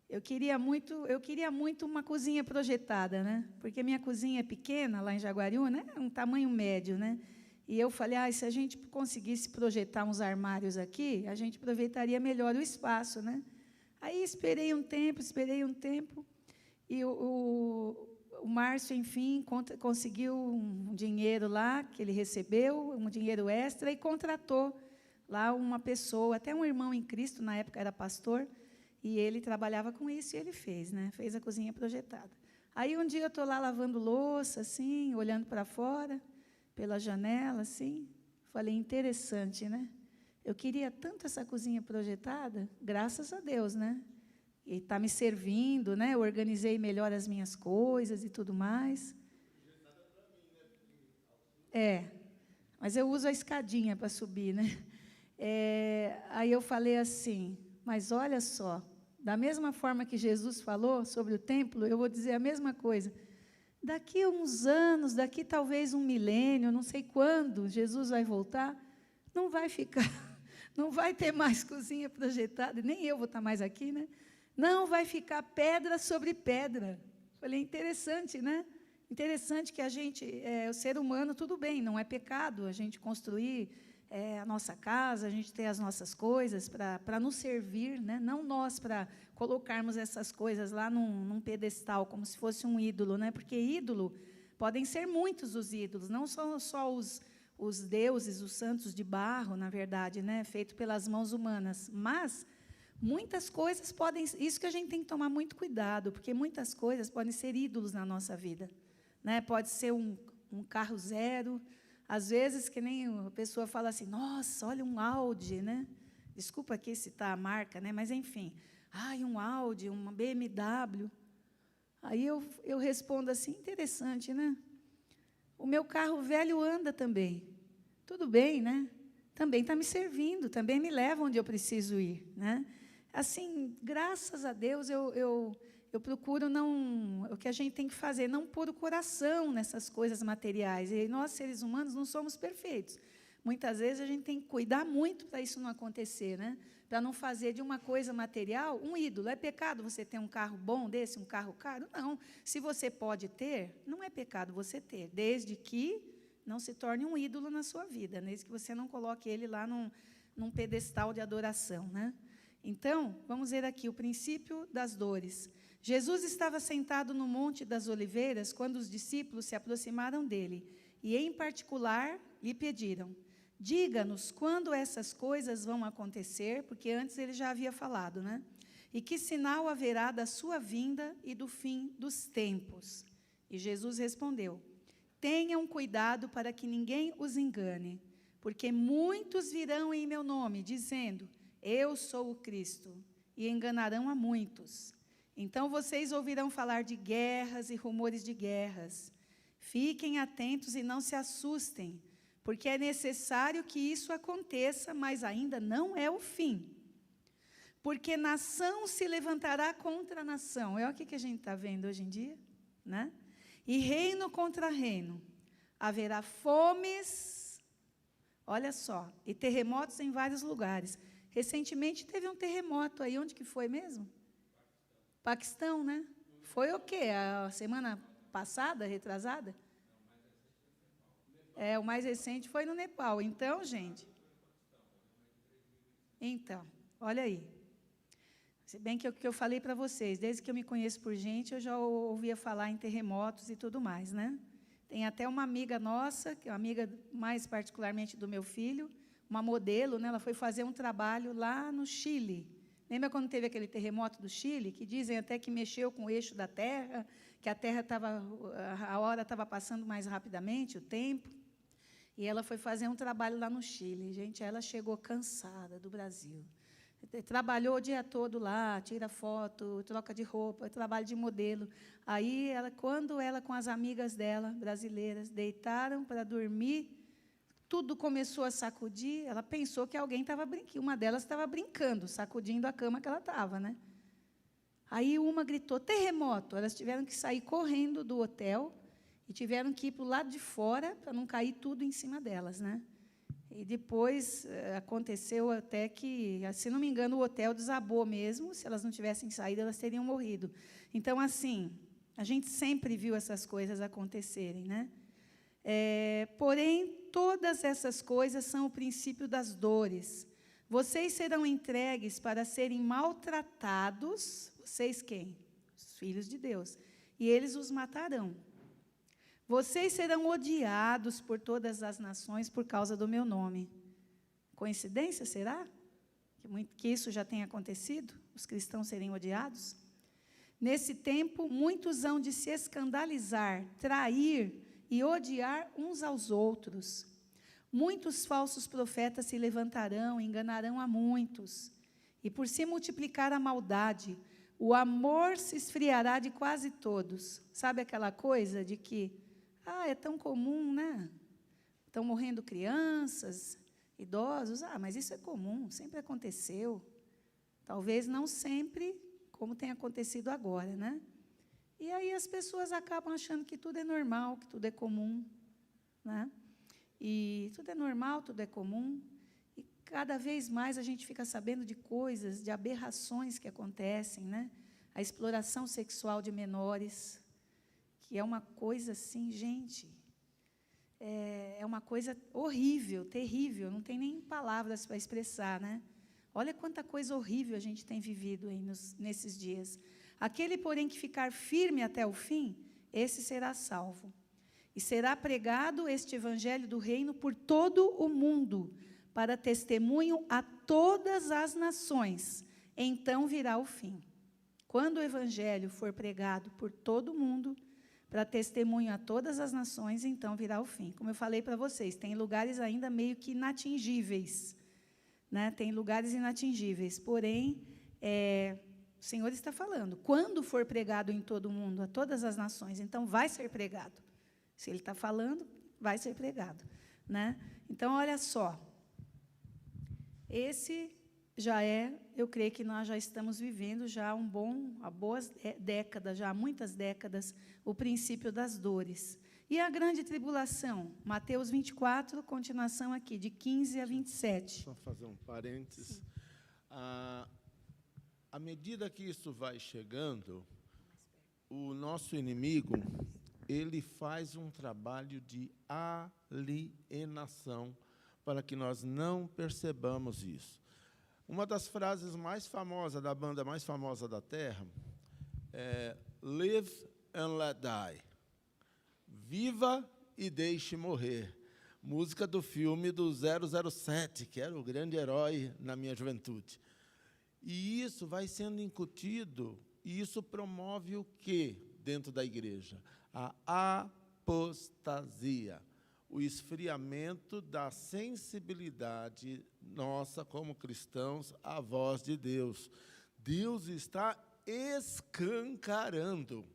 [SPEAKER 1] eu queria muito uma cozinha projetada, né? Porque minha cozinha é pequena, lá em Jaguariúna, né? Um tamanho médio, né? E eu falei, se a gente conseguisse projetar uns armários aqui, a gente aproveitaria melhor o espaço, né? Aí esperei um tempo, e o Márcio, enfim, conseguiu um dinheiro lá, que ele recebeu, um dinheiro extra, e contratou lá uma pessoa, até um irmão em Cristo, na época era pastor, e ele trabalhava com isso, e ele fez, né? Fez a cozinha projetada. Aí um dia eu estou lá lavando louça, assim, olhando para fora, pela janela, assim, falei, interessante, né? Eu queria tanto essa cozinha projetada, graças a Deus, né? E está me servindo, né? Eu organizei melhor as minhas coisas e tudo mais. Mas eu uso a escadinha para subir, né? Aí eu falei assim, mas olha só, da mesma forma que Jesus falou sobre o templo, eu vou dizer a mesma coisa. Daqui a uns anos, daqui talvez um milênio, não sei quando Jesus vai voltar, não vai ficar, não vai ter mais cozinha projetada, nem eu vou estar mais aqui, né? Não vai ficar pedra sobre pedra. Falei, interessante, né? Interessante que a gente, o ser humano, tudo bem, não é pecado a gente construir a nossa casa, a gente ter as nossas coisas para nos servir, né? Não nós para colocarmos essas coisas lá num pedestal, como se fosse um ídolo, né? Porque ídolo, podem ser muitos os ídolos, não são só os deuses, os santos de barro, na verdade, né? Feito pelas mãos humanas, mas muitas coisas podem, isso que a gente tem que tomar muito cuidado, porque muitas coisas podem ser ídolos na nossa vida, né? Pode ser um carro zero, às vezes que nem a pessoa fala assim, nossa, olha um Audi, né? Desculpa aqui citar a marca, né? Mas enfim, um Audi, uma BMW. Aí eu respondo assim, interessante, né? O meu carro velho anda também, tudo bem, né? Também está me servindo, também me leva onde eu preciso ir, né? Assim, graças a Deus, eu procuro o que a gente tem que fazer, não pôr o coração nessas coisas materiais. E nós, seres humanos, não somos perfeitos. Muitas vezes, a gente tem que cuidar muito para isso não acontecer, né? Para não fazer de uma coisa material um ídolo. É pecado você ter um carro bom desse, um carro caro? Não. Se você pode ter, não é pecado você ter, desde que não se torne um ídolo na sua vida, desde que você não coloque ele lá num pedestal de adoração, né? Então, vamos ver aqui o princípio das dores. Jesus estava sentado no Monte das Oliveiras quando os discípulos se aproximaram dele e, em particular, lhe pediram: diga-nos quando essas coisas vão acontecer, porque antes ele já havia falado, né? E que sinal haverá da sua vinda e do fim dos tempos? E Jesus respondeu: tenham cuidado para que ninguém os engane, porque muitos virão em meu nome, dizendo: eu sou o Cristo, e enganarão a muitos. Então vocês ouvirão falar de guerras e rumores de guerras. Fiquem atentos e não se assustem, porque é necessário que isso aconteça, mas ainda não é o fim. Porque nação se levantará contra nação. É o que a gente está vendo hoje em dia, né? E reino contra reino. Haverá fomes, olha só, e terremotos em vários lugares. Recentemente teve um terremoto aí, onde que foi mesmo? Paquistão, né? Foi o quê? A semana passada, retrasada? O mais recente foi no Nepal. Então, gente... Então, olha aí. Se bem que o que eu falei para vocês, desde que eu me conheço por gente, eu já ouvia falar em terremotos e tudo mais, né? Tem até uma amiga nossa, que é uma amiga mais particularmente do meu filho, uma modelo, né? Ela foi fazer um trabalho lá no Chile. Lembra quando teve aquele terremoto do Chile, que dizem até que mexeu com o eixo da Terra, que a hora estava passando mais rapidamente, o tempo? E ela foi fazer um trabalho lá no Chile. Gente, ela chegou cansada do Brasil. Trabalhou o dia todo lá, tira foto, troca de roupa, trabalho de modelo. Aí, quando ela com as amigas dela, brasileiras, deitaram para dormir, tudo começou a sacudir, ela pensou que alguém estava brincando, uma delas estava brincando, sacudindo a cama que ela estava, né? Aí uma gritou, terremoto. Elas tiveram que sair correndo do hotel e tiveram que ir para o lado de fora para não cair tudo em cima delas, né? E depois aconteceu até que, se não me engano, o hotel desabou mesmo. Se elas não tivessem saído, elas teriam morrido. Então, assim, a gente sempre viu essas coisas acontecerem, né? Porém, todas essas coisas são o princípio das dores. Vocês serão entregues para serem maltratados. Vocês quem? Os filhos de Deus. E eles os matarão. Vocês serão odiados por todas as nações por causa do meu nome. Coincidência, será? Que isso já tenha acontecido? Os cristãos serem odiados? Nesse tempo, muitos hão de se escandalizar, trair e odiar uns aos outros. Muitos falsos profetas se levantarão, enganarão a muitos. E por se multiplicar a maldade, o amor se esfriará de quase todos. Sabe aquela coisa de que é tão comum, né? Estão morrendo crianças, idosos. Mas isso é comum, sempre aconteceu. Talvez não sempre, como tem acontecido agora, né? E aí as pessoas acabam achando que tudo é normal, que tudo é comum, né? E tudo é normal, tudo é comum. E cada vez mais a gente fica sabendo de coisas, de aberrações que acontecem, né? A exploração sexual de menores, que é uma coisa assim, gente, é uma coisa horrível, terrível, não tem nem palavras para expressar, né? Olha quanta coisa horrível a gente tem vivido aí nesses dias. Aquele, porém, que ficar firme até o fim, esse será salvo. E será pregado este evangelho do reino por todo o mundo, para testemunho a todas as nações. Então virá o fim. Quando o evangelho for pregado por todo o mundo, para testemunho a todas as nações, então virá o fim. Como eu falei para vocês, tem lugares ainda meio que inatingíveis, né? Tem lugares inatingíveis, porém, o Senhor está falando, quando for pregado em todo o mundo, a todas as nações, então vai ser pregado. Se Ele está falando, vai ser pregado, né? Então, olha só, esse já eu creio que nós já estamos vivendo já há boas décadas, já há muitas décadas, o princípio das dores. E a grande tribulação? Mateus 24, continuação aqui, de 15 a 27.
[SPEAKER 2] Só fazer um parênteses. À medida que isso vai chegando, o nosso inimigo, ele faz um trabalho de alienação para que nós não percebamos isso. Uma das frases mais famosas da banda mais famosa da Terra é Live and Let Die. Viva e deixe morrer. Música do filme do 007, que era o grande herói na minha juventude. E isso vai sendo incutido, e isso promove o quê dentro da igreja? A apostasia, o esfriamento da sensibilidade nossa como cristãos à voz de Deus. Deus está escancarando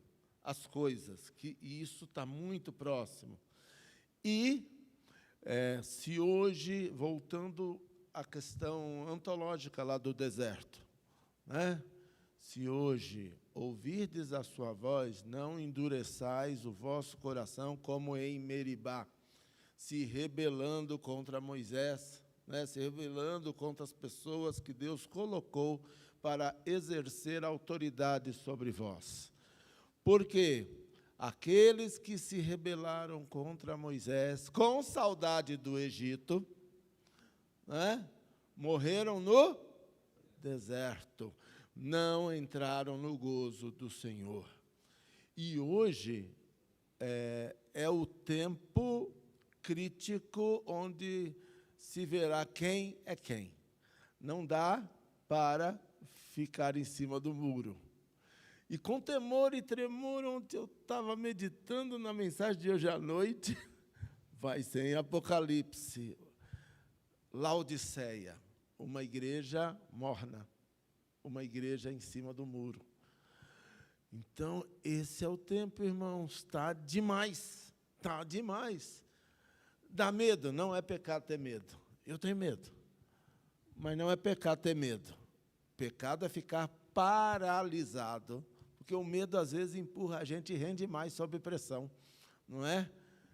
[SPEAKER 2] as coisas, que isso está muito próximo. E, se hoje, voltando à questão antológica lá do deserto, né? Se hoje ouvirdes a sua voz, não endureçais o vosso coração como em Meribá, se rebelando contra Moisés, né? Se rebelando contra as pessoas que Deus colocou para exercer autoridade sobre vós. Porque aqueles que se rebelaram contra Moisés, com saudade do Egito, né? Morreram no deserto, não entraram no gozo do Senhor. E hoje é o tempo crítico onde se verá quem é quem. Não dá para ficar em cima do muro. E com temor e tremor, ontem eu estava meditando na mensagem de hoje à noite, vai ser em Apocalipse, Laodiceia, uma igreja morna, uma igreja em cima do muro. Então, esse é o tempo, irmãos, está demais, está demais. Dá medo, não é pecado ter medo. Eu tenho medo, mas não é pecado ter medo. Pecado é ficar paralisado, porque o medo, às vezes, empurra a gente e rende mais sob pressão, não é?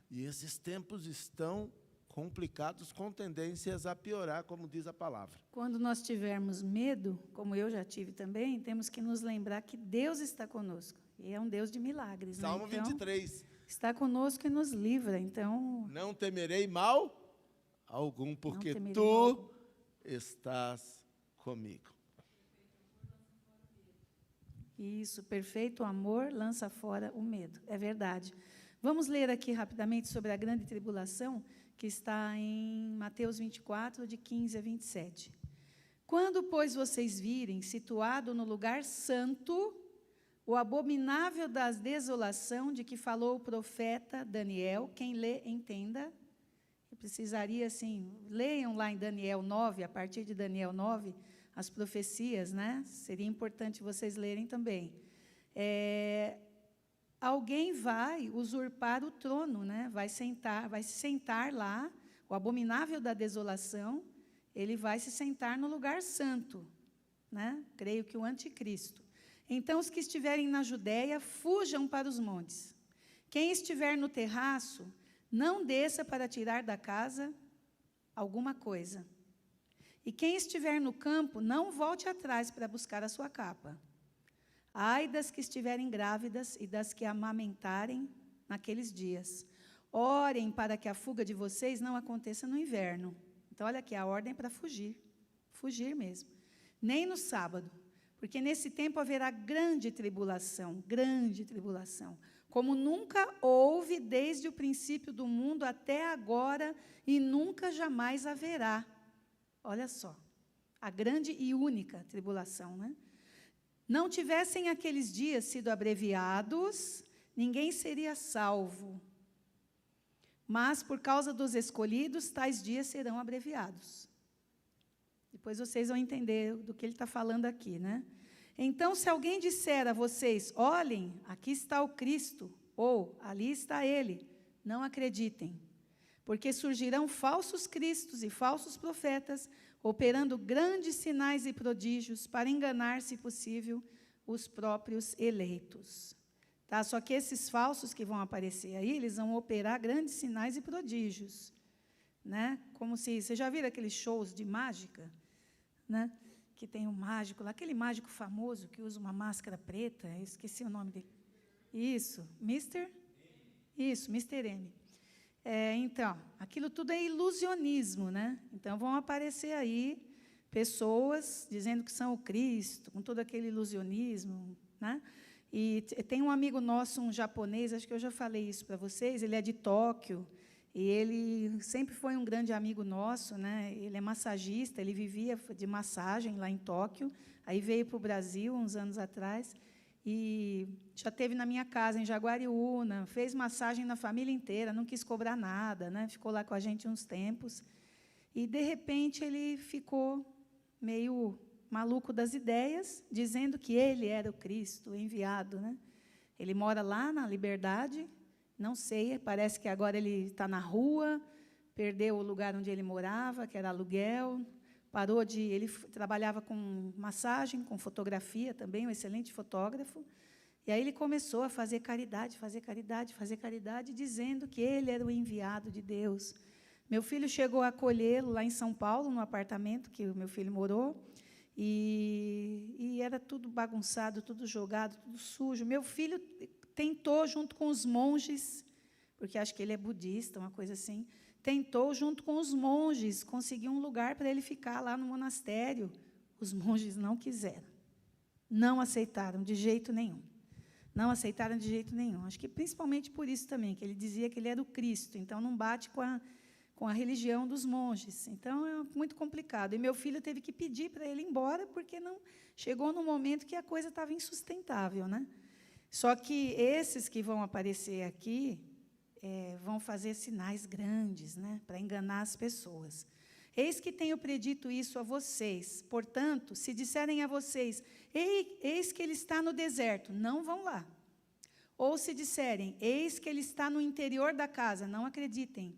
[SPEAKER 2] E esses tempos estão complicados, com tendências a piorar, como diz a palavra.
[SPEAKER 1] Quando nós tivermos medo, como eu já tive também, temos que nos lembrar que Deus está conosco. E é um Deus de milagres.
[SPEAKER 2] Salmo
[SPEAKER 1] né? Então,
[SPEAKER 2] 23.
[SPEAKER 1] está conosco e nos livra. Então,
[SPEAKER 2] Não temerei mal algum, porque
[SPEAKER 1] temerei
[SPEAKER 2] tu
[SPEAKER 1] mal algum.
[SPEAKER 2] estás comigo.
[SPEAKER 1] Isso, perfeito amor lança fora o medo. É verdade. Vamos ler aqui rapidamente sobre a grande tribulação, que está em Mateus 24, de 15 a 27. Quando, pois, vocês virem, situado no lugar santo, o abominável da desolação de que falou o profeta Daniel, quem lê, entenda. Eu precisaria, assim, leiam lá em Daniel 9, a partir de Daniel 9, as profecias, né? Seria importante vocês lerem também. Alguém vai usurpar o trono, né? Vai se sentar lá, o abominável da desolação, ele vai se sentar no lugar santo, né? Creio que o anticristo. Então, os que estiverem na Judéia, fujam para os montes. Quem estiver no terraço, não desça para tirar da casa alguma coisa. E quem estiver no campo, não volte atrás para buscar a sua capa. Ai das que estiverem grávidas e das que amamentarem naqueles dias. Orem para que a fuga de vocês não aconteça no inverno. Então, olha aqui, a ordem é para fugir. Fugir mesmo. Nem no sábado. Porque nesse tempo haverá grande tribulação, como nunca houve desde o princípio do mundo até agora e nunca jamais haverá. Olha só, a grande e única tribulação, né? Não tivessem aqueles dias sido abreviados, ninguém seria salvo. Mas, por causa dos escolhidos, tais dias serão abreviados. Depois vocês vão entender do que ele está falando aqui, né? Então, se alguém disser a vocês, olhem, aqui está o Cristo, ou ali está ele, não acreditem. Porque surgirão falsos cristos e falsos profetas, operando grandes sinais e prodígios para enganar, se possível, os próprios eleitos. Tá? Só que esses falsos que vão aparecer aí, eles vão operar grandes sinais e prodígios. Né? Como se, você já viram aqueles shows de mágica? Né? Que tem um mágico lá, aquele mágico famoso que usa uma máscara preta, eu esqueci o nome dele. Isso, Mr. M. Então, aquilo tudo é ilusionismo, né? Então, vão aparecer aí, pessoas dizendo que são o Cristo, com todo aquele ilusionismo, né? E tem um amigo nosso, um japonês, acho que eu já falei isso para vocês, ele é de Tóquio, e ele sempre foi um grande amigo nosso, né? Ele é massagista, ele vivia de massagem lá em Tóquio, aí veio para o Brasil uns anos atrás, e já esteve na minha casa, em Jaguariúna, fez massagem na família inteira, não quis cobrar nada, né? Ficou lá com a gente uns tempos, e, de repente, ele ficou meio maluco das ideias, dizendo que ele era o Cristo, o enviado, né? Ele mora lá na Liberdade, não sei, parece que agora ele está na rua, perdeu o lugar onde ele morava, que era aluguel, parou de... Ele trabalhava com massagem, com fotografia também, um excelente fotógrafo, e aí ele começou a fazer caridade, dizendo que ele era o enviado de Deus. Meu filho chegou a acolhê-lo lá em São Paulo, no apartamento que o meu filho morou, e era tudo bagunçado, tudo jogado, tudo sujo. Meu filho tentou, junto com os monges, porque acho que ele é budista, uma coisa assim, tentou, junto com os monges, conseguir um lugar para ele ficar lá no monastério. Os monges não quiseram, não aceitaram de jeito nenhum. Não aceitaram de jeito nenhum. Acho que principalmente por isso também, que ele dizia que ele era o Cristo, então não bate com a religião dos monges. Então, é muito complicado. E meu filho teve que pedir para ele ir embora, porque não chegou no momento que a coisa estava insustentável, né? Só que esses que vão aparecer aqui vão fazer sinais grandes, né, para enganar as pessoas. Eis que tenho predito isso a vocês. Portanto, se disserem a vocês, eis que ele está no deserto, não vão lá. Ou se disserem, eis que ele está no interior da casa, não acreditem.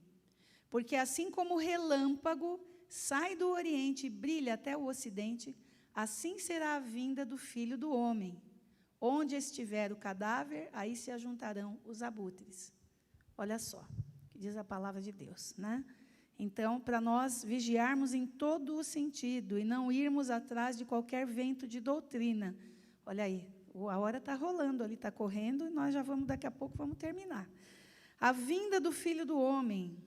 [SPEAKER 1] Porque assim como o relâmpago sai do Oriente e brilha até o Ocidente, assim será a vinda do Filho do Homem. Onde estiver o cadáver, aí se ajuntarão os abutres. Olha só, que diz a palavra de Deus, né? Então, para nós vigiarmos em todo o sentido e não irmos atrás de qualquer vento de doutrina. Olha aí, a hora está rolando ali, está correndo, e nós já vamos, daqui a pouco, vamos terminar. A vinda do Filho do Homem,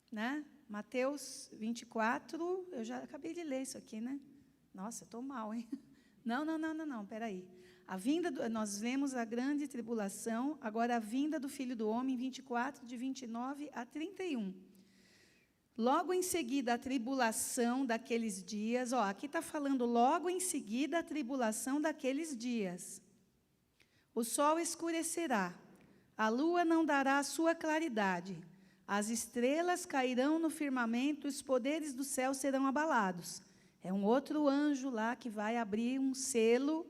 [SPEAKER 1] né? Mateus 24, eu já acabei de ler isso aqui, né? Nossa, estou mal, hein? Não, espera aí. Nós lemos a grande tribulação, agora a vinda do Filho do Homem, 24, de 29 a 31. Logo em seguida, a tribulação daqueles dias, aqui está falando logo em seguida a tribulação daqueles dias. O sol escurecerá, a lua não dará a sua claridade, as estrelas cairão no firmamento, os poderes do céu serão abalados. É um outro anjo lá que vai abrir um selo,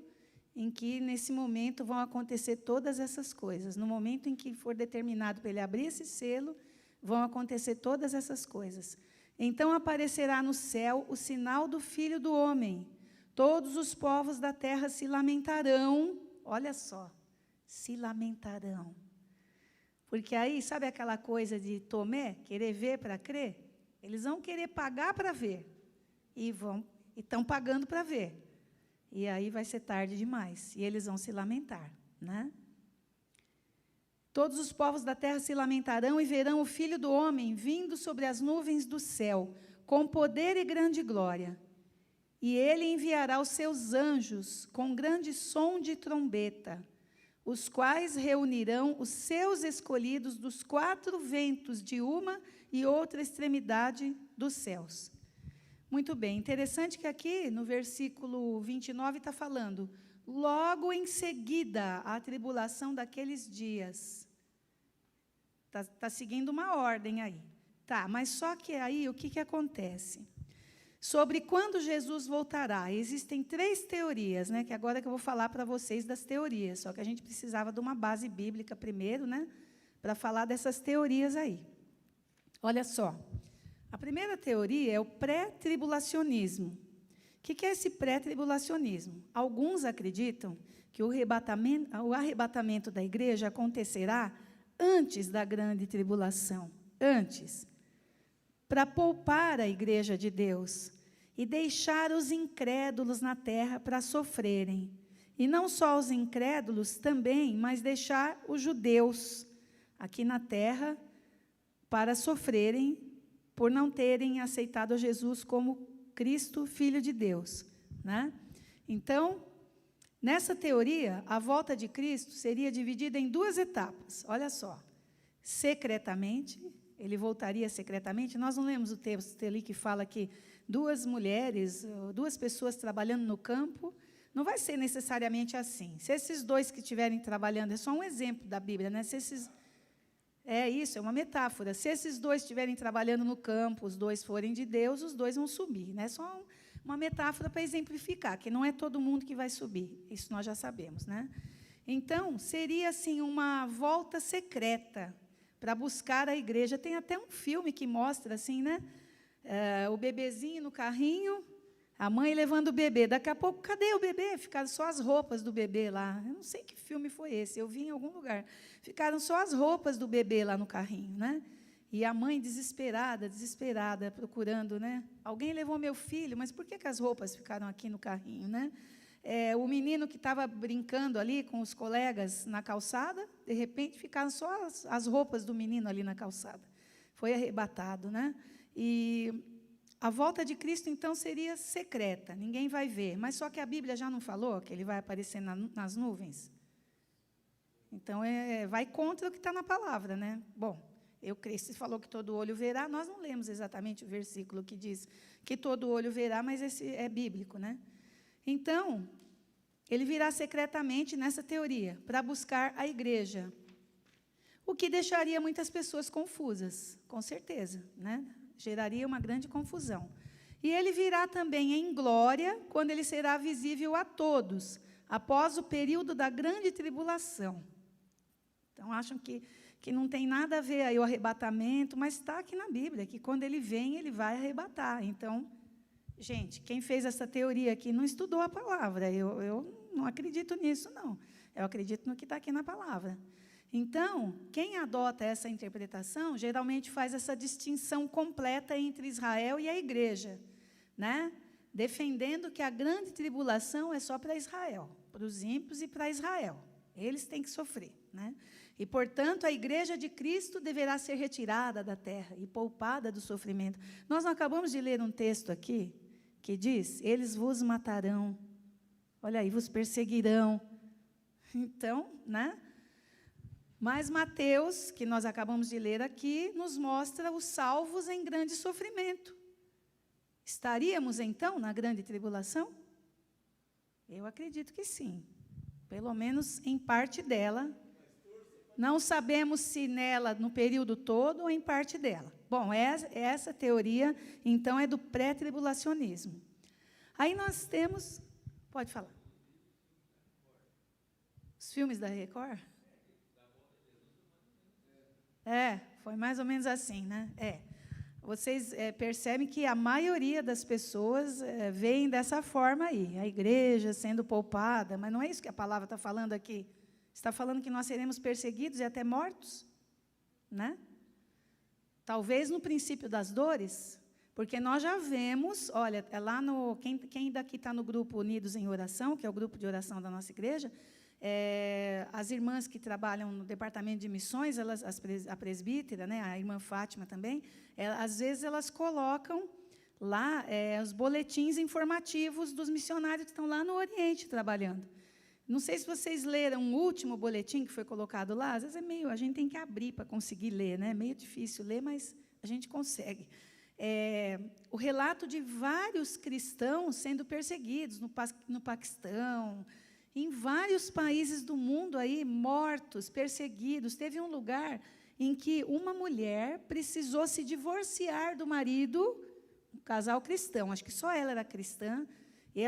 [SPEAKER 1] em que, nesse momento, vão acontecer todas essas coisas. No momento em que for determinado para ele abrir esse selo, vão acontecer todas essas coisas. Então aparecerá no céu o sinal do Filho do Homem. Todos os povos da terra se lamentarão. Olha só, se lamentarão. Porque aí, sabe aquela coisa de Tomé, querer ver para crer? Eles vão querer pagar para ver. E estão pagando para ver. E aí vai ser tarde demais. E eles vão se lamentar, né? Todos os povos da terra se lamentarão e verão o Filho do Homem vindo sobre as nuvens do céu, com poder e grande glória. E ele enviará os seus anjos com grande som de trombeta, os quais reunirão os seus escolhidos dos 4 ventos de uma e outra extremidade dos céus. Muito bem, interessante que aqui, no versículo 29, está falando, logo em seguida, a tribulação daqueles dias. Está seguindo uma ordem aí. Tá, mas só que aí, o que acontece? Sobre quando Jesus voltará, existem 3 teorias, né, que agora que eu vou falar para vocês das teorias, só que a gente precisava de uma base bíblica primeiro, né, para falar dessas teorias aí. Olha só. A primeira teoria é o pré-tribulacionismo. O que é esse pré-tribulacionismo? Alguns acreditam que o arrebatamento da igreja acontecerá antes da grande tribulação, antes, para poupar a igreja de Deus e deixar os incrédulos na terra para sofrerem. E não só os incrédulos também, mas deixar os judeus aqui na terra para sofrerem por não terem aceitado a Jesus como Cristo, Filho de Deus, né? Então, nessa teoria, a volta de Cristo seria dividida em 2 etapas. Olha só. Secretamente, ele voltaria secretamente. Nós não lemos o texto ali que fala que 2 mulheres, 2 pessoas trabalhando no campo, não vai ser necessariamente assim. Se esses 2 que estiverem trabalhando, é só um exemplo da Bíblia, né? É uma metáfora. Se esses 2 estiverem trabalhando no campo, os 2 forem de Deus, os 2 vão subir, né? Só uma metáfora para exemplificar, que não é todo mundo que vai subir. Isso nós já sabemos, né? Então, seria assim uma volta secreta para buscar a igreja. Tem até um filme que mostra assim, né? O bebezinho no carrinho, a mãe levando o bebê. Daqui a pouco, cadê o bebê? Ficaram só as roupas do bebê lá. Eu não sei que filme foi esse, eu vi em algum lugar. Ficaram só as roupas do bebê lá no carrinho, né? E a mãe desesperada, procurando, né? Alguém levou meu filho, mas por que as roupas ficaram aqui no carrinho, né? O menino que estava brincando ali com os colegas na calçada, de repente ficaram só as roupas do menino ali na calçada. Foi arrebatado, né? E a volta de Cristo, então, seria secreta, ninguém vai ver. Mas só que a Bíblia já não falou que ele vai aparecer nas nuvens? Então, vai contra o que está na palavra, né? Bom, eu creio, se falou que todo olho verá, nós não lemos exatamente o versículo que diz que todo olho verá, mas esse é bíblico, né? Então, ele virá secretamente nessa teoria, para buscar a igreja. O que deixaria muitas pessoas confusas, com certeza, né? Geraria uma grande confusão. E ele virá também em glória, quando ele será visível a todos, após o período da grande tribulação. Então, acham que não tem nada a ver aí o arrebatamento, mas está aqui na Bíblia, que quando ele vem, ele vai arrebatar. Então, gente, quem fez essa teoria aqui não estudou a palavra. Eu não acredito nisso, não. Eu acredito no que está aqui na palavra. Então, quem adota essa interpretação, geralmente faz essa distinção completa entre Israel e a igreja, né? Defendendo que a grande tribulação é só para Israel, para os ímpios e para Israel. Eles têm que sofrer, né? E, portanto, a igreja de Cristo deverá ser retirada da terra e poupada do sofrimento. Nós não acabamos de ler um texto aqui que diz: eles vos matarão, olha aí, vos perseguirão. Então, né? Mas Mateus, que nós acabamos de ler aqui, nos mostra os salvos em grande sofrimento. Estaríamos, então, na grande tribulação? Eu acredito que sim. Pelo menos em parte dela. Não sabemos se nela, no período todo, ou em parte dela. Bom, essa teoria, então, é do pré-tribulacionismo. Aí nós temos... Pode falar. Os filmes da Record? Foi mais ou menos assim, né? Vocês percebem que a maioria das pessoas veem dessa forma aí, a igreja sendo poupada, mas não é isso que a palavra está falando aqui. Está falando que nós seremos perseguidos e até mortos, né? Talvez no princípio das dores, porque nós já vemos, olha, lá no... Quem daqui está no grupo Unidos em Oração, que é o grupo de oração da nossa igreja, as irmãs que trabalham no departamento de missões, a presbítera, né, a irmã Fátima também, às vezes elas colocam lá os boletins informativos dos missionários que estão lá no Oriente trabalhando. Não sei se vocês leram o último boletim que foi colocado lá, às vezes a gente tem que abrir para conseguir ler, né? É meio difícil ler, mas a gente consegue. O relato de vários cristãos sendo perseguidos no Paquistão, em vários países do mundo aí, mortos, perseguidos. Teve um lugar em que uma mulher precisou se divorciar do marido, um casal cristão, acho que só ela era cristã, e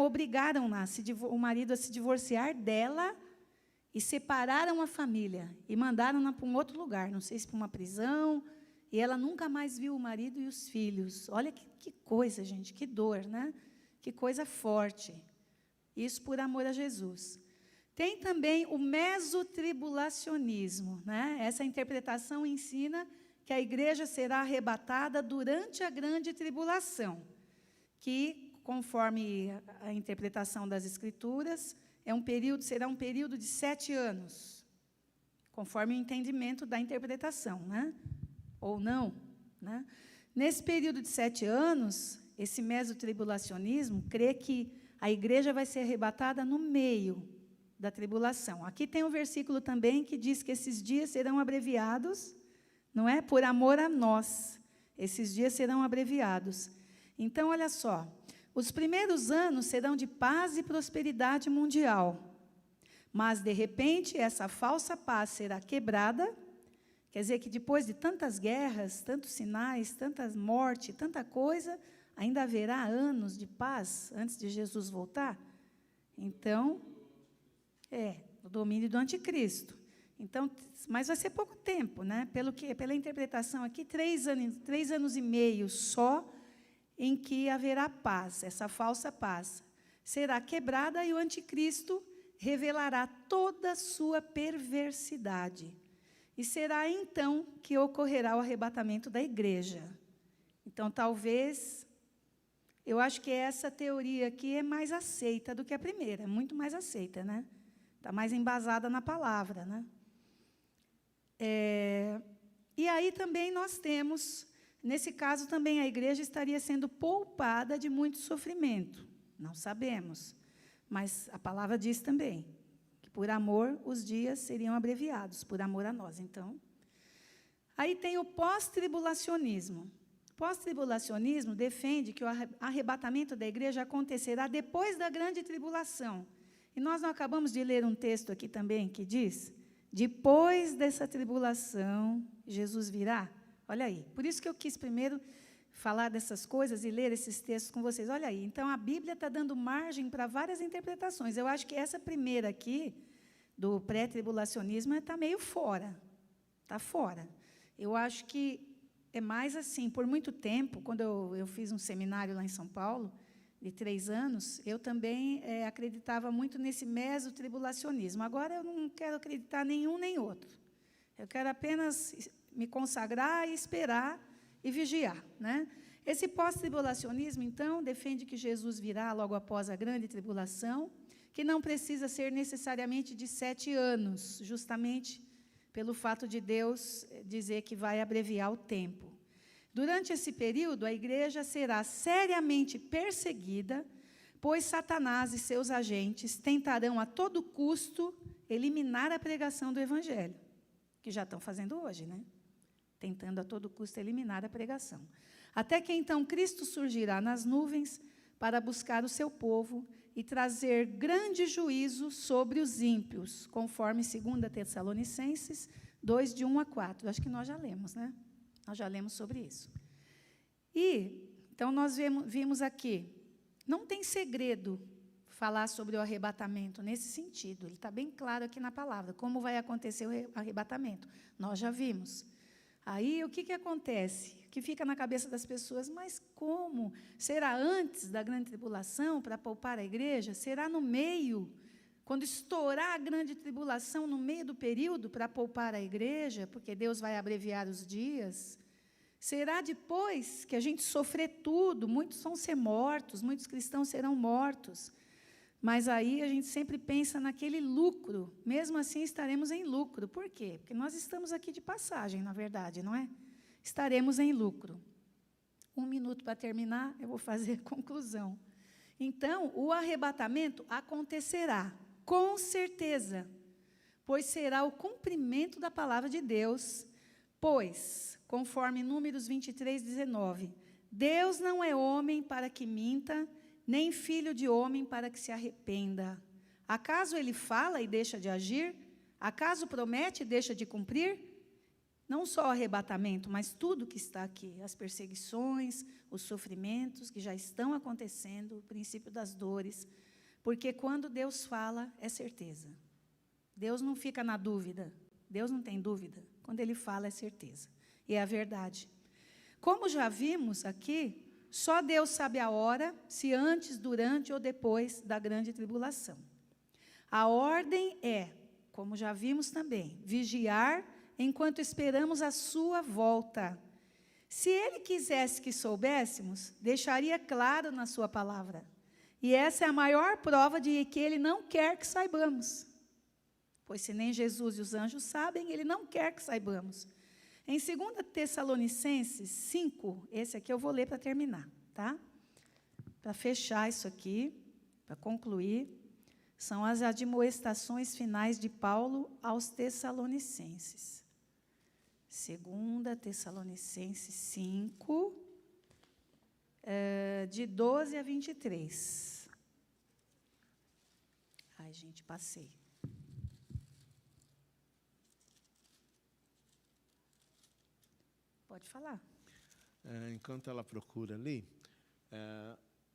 [SPEAKER 1] obrigaram o marido a se divorciar dela e separaram a família e mandaram-na para um outro lugar, não sei se para uma prisão, e ela nunca mais viu o marido e os filhos. Olha que coisa, gente, que dor, né? Que coisa forte. Isso por amor a Jesus. Tem também o mesotribulacionismo, né? Essa interpretação ensina que a igreja será arrebatada durante a grande tribulação, que, conforme a interpretação das Escrituras, será um período de 7 anos, conforme o entendimento da interpretação, né? Ou não, né? Nesse período de 7 anos, esse mesotribulacionismo crê que a igreja vai ser arrebatada no meio da tribulação. Aqui tem um versículo também que diz que esses dias serão abreviados, não é? Por amor a nós. Esses dias serão abreviados. Então, olha só, os primeiros anos serão de paz e prosperidade mundial. Mas, de repente, essa falsa paz será quebrada. Quer dizer que depois de tantas guerras, tantos sinais, tanta morte, tanta coisa, ainda haverá anos de paz antes de Jesus voltar? Então, o domínio do anticristo. Então, mas vai ser pouco tempo, né? Pela interpretação aqui, 3 anos e meio só em que haverá paz, essa falsa paz. Será quebrada e o anticristo revelará toda a sua perversidade. E será então que ocorrerá o arrebatamento da igreja. Então, talvez, eu acho que essa teoria aqui é mais aceita do que a primeira, muito mais aceita, né? Está mais embasada na palavra, né? E aí também nós temos, nesse caso também a igreja estaria sendo poupada de muito sofrimento. Não sabemos, mas a palavra diz também que por amor os dias seriam abreviados, por amor a nós. Então, aí tem o pós-tribulacionismo. Pós-tribulacionismo defende que o arrebatamento da igreja acontecerá depois da grande tribulação. E nós não acabamos de ler um texto aqui também que diz: depois dessa tribulação, Jesus virá. Olha aí, por isso que eu quis primeiro falar dessas coisas e ler esses textos com vocês. Olha aí, então a Bíblia está dando margem para várias interpretações. Eu acho que essa primeira aqui, do pré-tribulacionismo, está meio fora. Está fora. Eu acho que é mais assim, por muito tempo, quando eu fiz um seminário lá em São Paulo, de 3 anos, eu também acreditava muito nesse mesotribulacionismo. Agora eu não quero acreditar nenhum nem outro. Eu quero apenas me consagrar e esperar e vigiar, né? Esse pós-tribulacionismo, então, defende que Jesus virá logo após a grande tribulação, que não precisa ser necessariamente de 7 anos, justamente pelo fato de Deus dizer que vai abreviar o tempo. Durante esse período, a igreja será seriamente perseguida, pois Satanás e seus agentes tentarão a todo custo eliminar a pregação do Evangelho, que já estão fazendo hoje, né? Tentando a todo custo eliminar a pregação. Até que então Cristo surgirá nas nuvens para buscar o seu povo e trazer grande juízo sobre os ímpios, conforme 2 Tessalonicenses 2, de 1 a 4. Acho que nós já lemos, né? Nós já lemos sobre isso. Então, nós vimos aqui, não tem segredo falar sobre o arrebatamento nesse sentido. Ele está bem claro aqui na palavra, como vai acontecer o arrebatamento. Nós já vimos. Aí, o que acontece? O que fica na cabeça das pessoas, mas como? Será antes da grande tribulação, para poupar a igreja? Será no meio, quando estourar a grande tribulação, no meio do período, para poupar a igreja, porque Deus vai abreviar os dias? Será depois que a gente sofrer tudo? Muitos vão ser mortos, muitos cristãos serão mortos. Mas aí a gente sempre pensa naquele lucro. Mesmo assim, estaremos em lucro. Por quê? Porque nós estamos aqui de passagem, na verdade, não é? Estaremos em lucro. 1 minuto para terminar, eu vou fazer a conclusão. Então, o arrebatamento acontecerá, com certeza, pois será o cumprimento da palavra de Deus, pois, conforme Números 23, 19, Deus não é homem para que minta, nem filho de homem para que se arrependa. Acaso ele fala e deixa de agir? Acaso promete e deixa de cumprir? Não só o arrebatamento, mas tudo que está aqui, as perseguições, os sofrimentos que já estão acontecendo, o princípio das dores, porque quando Deus fala, é certeza. Deus não fica na dúvida, Deus não tem dúvida, quando Ele fala é certeza, e é a verdade. Como já vimos aqui, só Deus sabe a hora, se antes, durante ou depois da grande tribulação. A ordem é, como já vimos também, vigiar enquanto esperamos a sua volta. Se Ele quisesse que soubéssemos, deixaria claro na sua palavra. E essa é a maior prova de que Ele não quer que saibamos. Pois se nem Jesus e os anjos sabem, Ele não quer que saibamos. Em 2 Tessalonicenses 5, esse aqui eu vou ler para terminar, tá? para fechar isso aqui, para concluir, são as admoestações finais de Paulo aos Tessalonicenses. 2 Tessalonicenses 5, de 12 a 23. Ai, gente, passei. Pode falar.
[SPEAKER 2] Enquanto ela procura ali,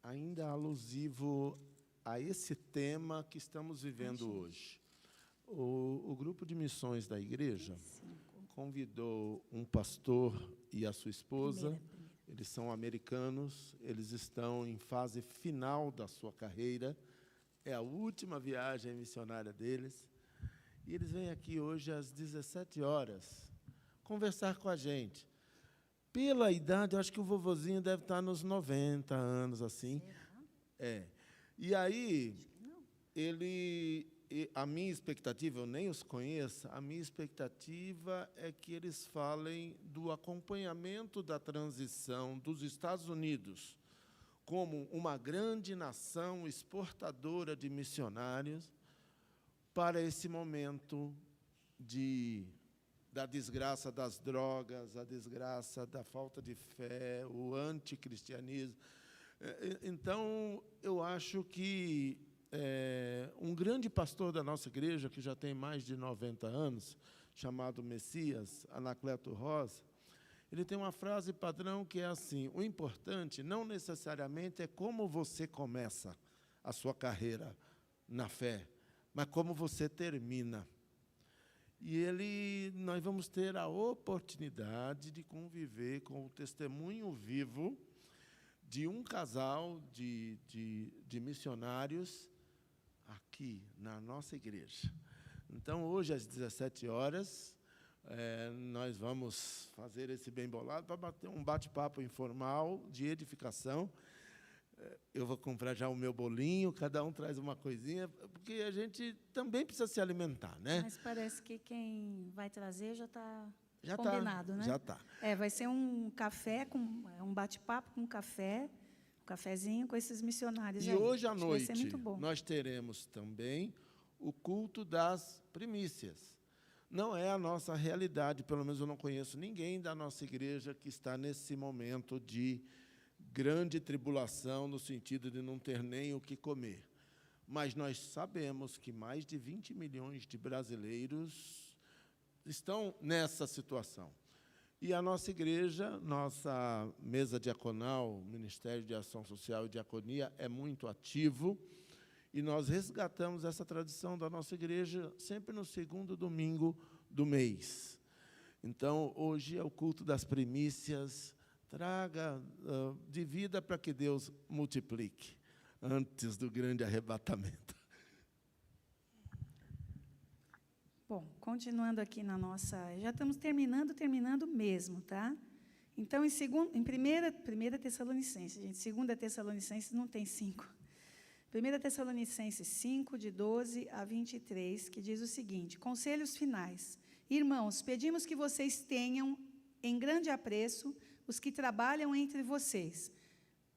[SPEAKER 2] ainda alusivo a esse tema que estamos vivendo hoje. O grupo de missões da igreja convidou um pastor e a sua esposa. Eles são americanos, eles estão em fase final da sua carreira, é a última viagem missionária deles, e eles vêm aqui hoje às 17 horas conversar com a gente. Pela idade, eu acho que o vovozinho deve estar nos 90 anos, assim. E aí, a minha expectativa, eu nem os conheço, a minha expectativa é que eles falem do acompanhamento da transição dos Estados Unidos como uma grande nação exportadora de missionários para esse momento da desgraça das drogas, a desgraça da falta de fé, o anticristianismo. Então, eu acho que um grande pastor da nossa igreja, que já tem mais de 90 anos, chamado Messias, Anacleto Rosa, ele tem uma frase padrão que é assim: o importante não necessariamente é como você começa a sua carreira na fé, mas como você termina. E nós vamos ter a oportunidade de conviver com o testemunho vivo de um casal de missionários aqui, na nossa igreja. Então, hoje, às 17 horas, nós vamos fazer esse bem bolado para bater um bate-papo informal de edificação. Eu vou comprar já o meu bolinho, cada um traz uma coisinha, porque a gente também precisa se alimentar, né?
[SPEAKER 1] Mas parece que quem vai trazer já está combinado, né?
[SPEAKER 2] Já está.
[SPEAKER 1] Vai ser um café, um bate-papo com café, um cafezinho com esses missionários.
[SPEAKER 2] E hoje à noite
[SPEAKER 1] vai ser muito bom.
[SPEAKER 2] Nós teremos também o culto das primícias. Não é a nossa realidade, pelo menos eu não conheço ninguém da nossa igreja que está nesse momento de grande tribulação, no sentido de não ter nem o que comer. Mas nós sabemos que mais de 20 milhões de brasileiros estão nessa situação. E a nossa igreja, nossa mesa diaconal, Ministério de Ação Social e Diaconia, é muito ativo, e nós resgatamos essa tradição da nossa igreja sempre no segundo domingo do mês. Então, hoje é o culto das primícias. Traga de vida para que Deus multiplique antes do grande arrebatamento.
[SPEAKER 1] Bom, continuando aqui na nossa... Já estamos terminando mesmo, tá? Então, em 1 Tessalonicenses, gente, 2 Tessalonicenses não tem 5. 1 Tessalonicenses 5, de 12 a 23, que diz o seguinte: conselhos finais. Irmãos, pedimos que vocês tenham em grande apreço os que trabalham entre vocês,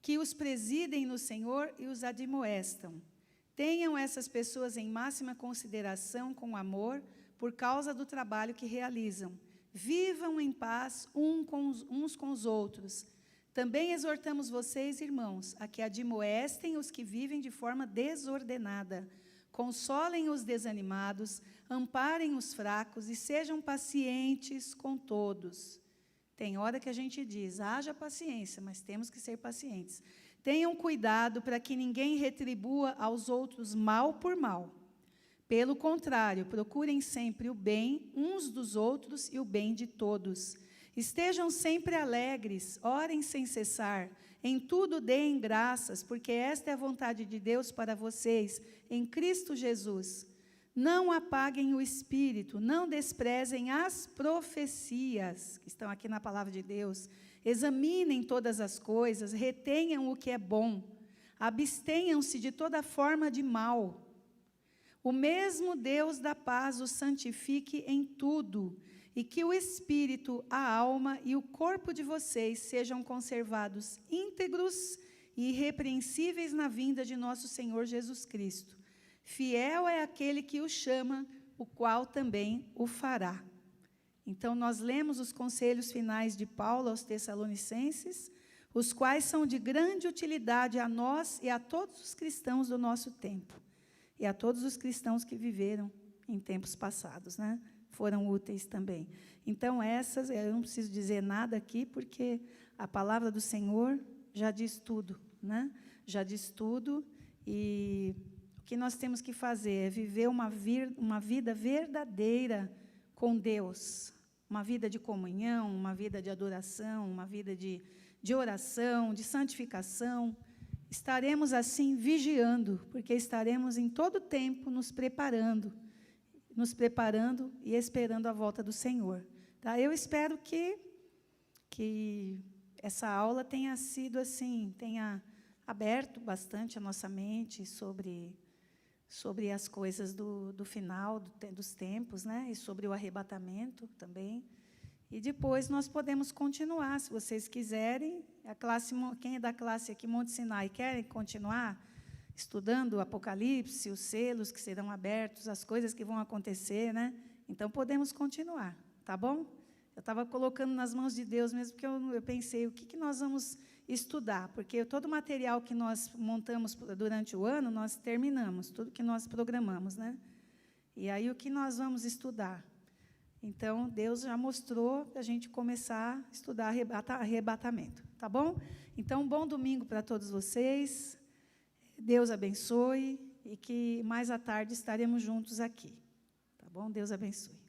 [SPEAKER 1] que os presidem no Senhor e os admoestam. Tenham essas pessoas em máxima consideração com amor, por causa do trabalho que realizam. Vivam em paz uns com os outros. Também exortamos vocês, irmãos, a que admoestem os que vivem de forma desordenada, consolem os desanimados, amparem os fracos e sejam pacientes com todos. Tem hora que a gente diz, haja paciência, mas temos que ser pacientes. Tenham cuidado para que ninguém retribua aos outros mal por mal. Pelo contrário, procurem sempre o bem uns dos outros e o bem de todos. Estejam sempre alegres, orem sem cessar, em tudo deem graças, porque esta é a vontade de Deus para vocês, em Cristo Jesus. Não apaguem o espírito, não desprezem as profecias, que estão aqui na palavra de Deus. Examinem todas as coisas, retenham o que é bom, abstenham-se de toda forma de mal. O mesmo Deus da paz os santifique em tudo, e que o espírito, a alma e o corpo de vocês sejam conservados íntegros e irrepreensíveis na vinda de nosso Senhor Jesus Cristo. Fiel é aquele que o chama, o qual também o fará. Então, nós lemos os conselhos finais de Paulo aos Tessalonicenses, os quais são de grande utilidade a nós e a todos os cristãos do nosso tempo, e a todos os cristãos que viveram em tempos passados, né? Foram úteis também. Então, essas, eu não preciso dizer nada aqui, porque a palavra do Senhor já diz tudo, né? Já diz tudo, e o que nós temos que fazer é viver uma vida verdadeira com Deus, uma vida de comunhão, uma vida de adoração, uma vida de oração, de santificação. Estaremos assim vigiando, porque estaremos em todo tempo nos preparando e esperando a volta do Senhor. Tá? Eu espero que essa aula tenha sido assim, tenha aberto bastante a nossa mente sobre as coisas do final dos tempos, né? E sobre o arrebatamento também. E depois nós podemos continuar, se vocês quiserem. Quem é da classe aqui Monte Sinai querem continuar estudando o Apocalipse, os selos que serão abertos, as coisas que vão acontecer, né? Então podemos continuar, tá bom? Eu estava colocando nas mãos de Deus mesmo, porque eu pensei, o que nós vamos estudar? Porque todo o material que nós montamos durante o ano, nós terminamos, tudo que nós programamos, né? E aí, o que nós vamos estudar? Então, Deus já mostrou para a gente começar a estudar arrebatamento, tá bom? Então, bom domingo para todos vocês, Deus abençoe, e que mais à tarde estaremos juntos aqui, tá bom? Deus abençoe.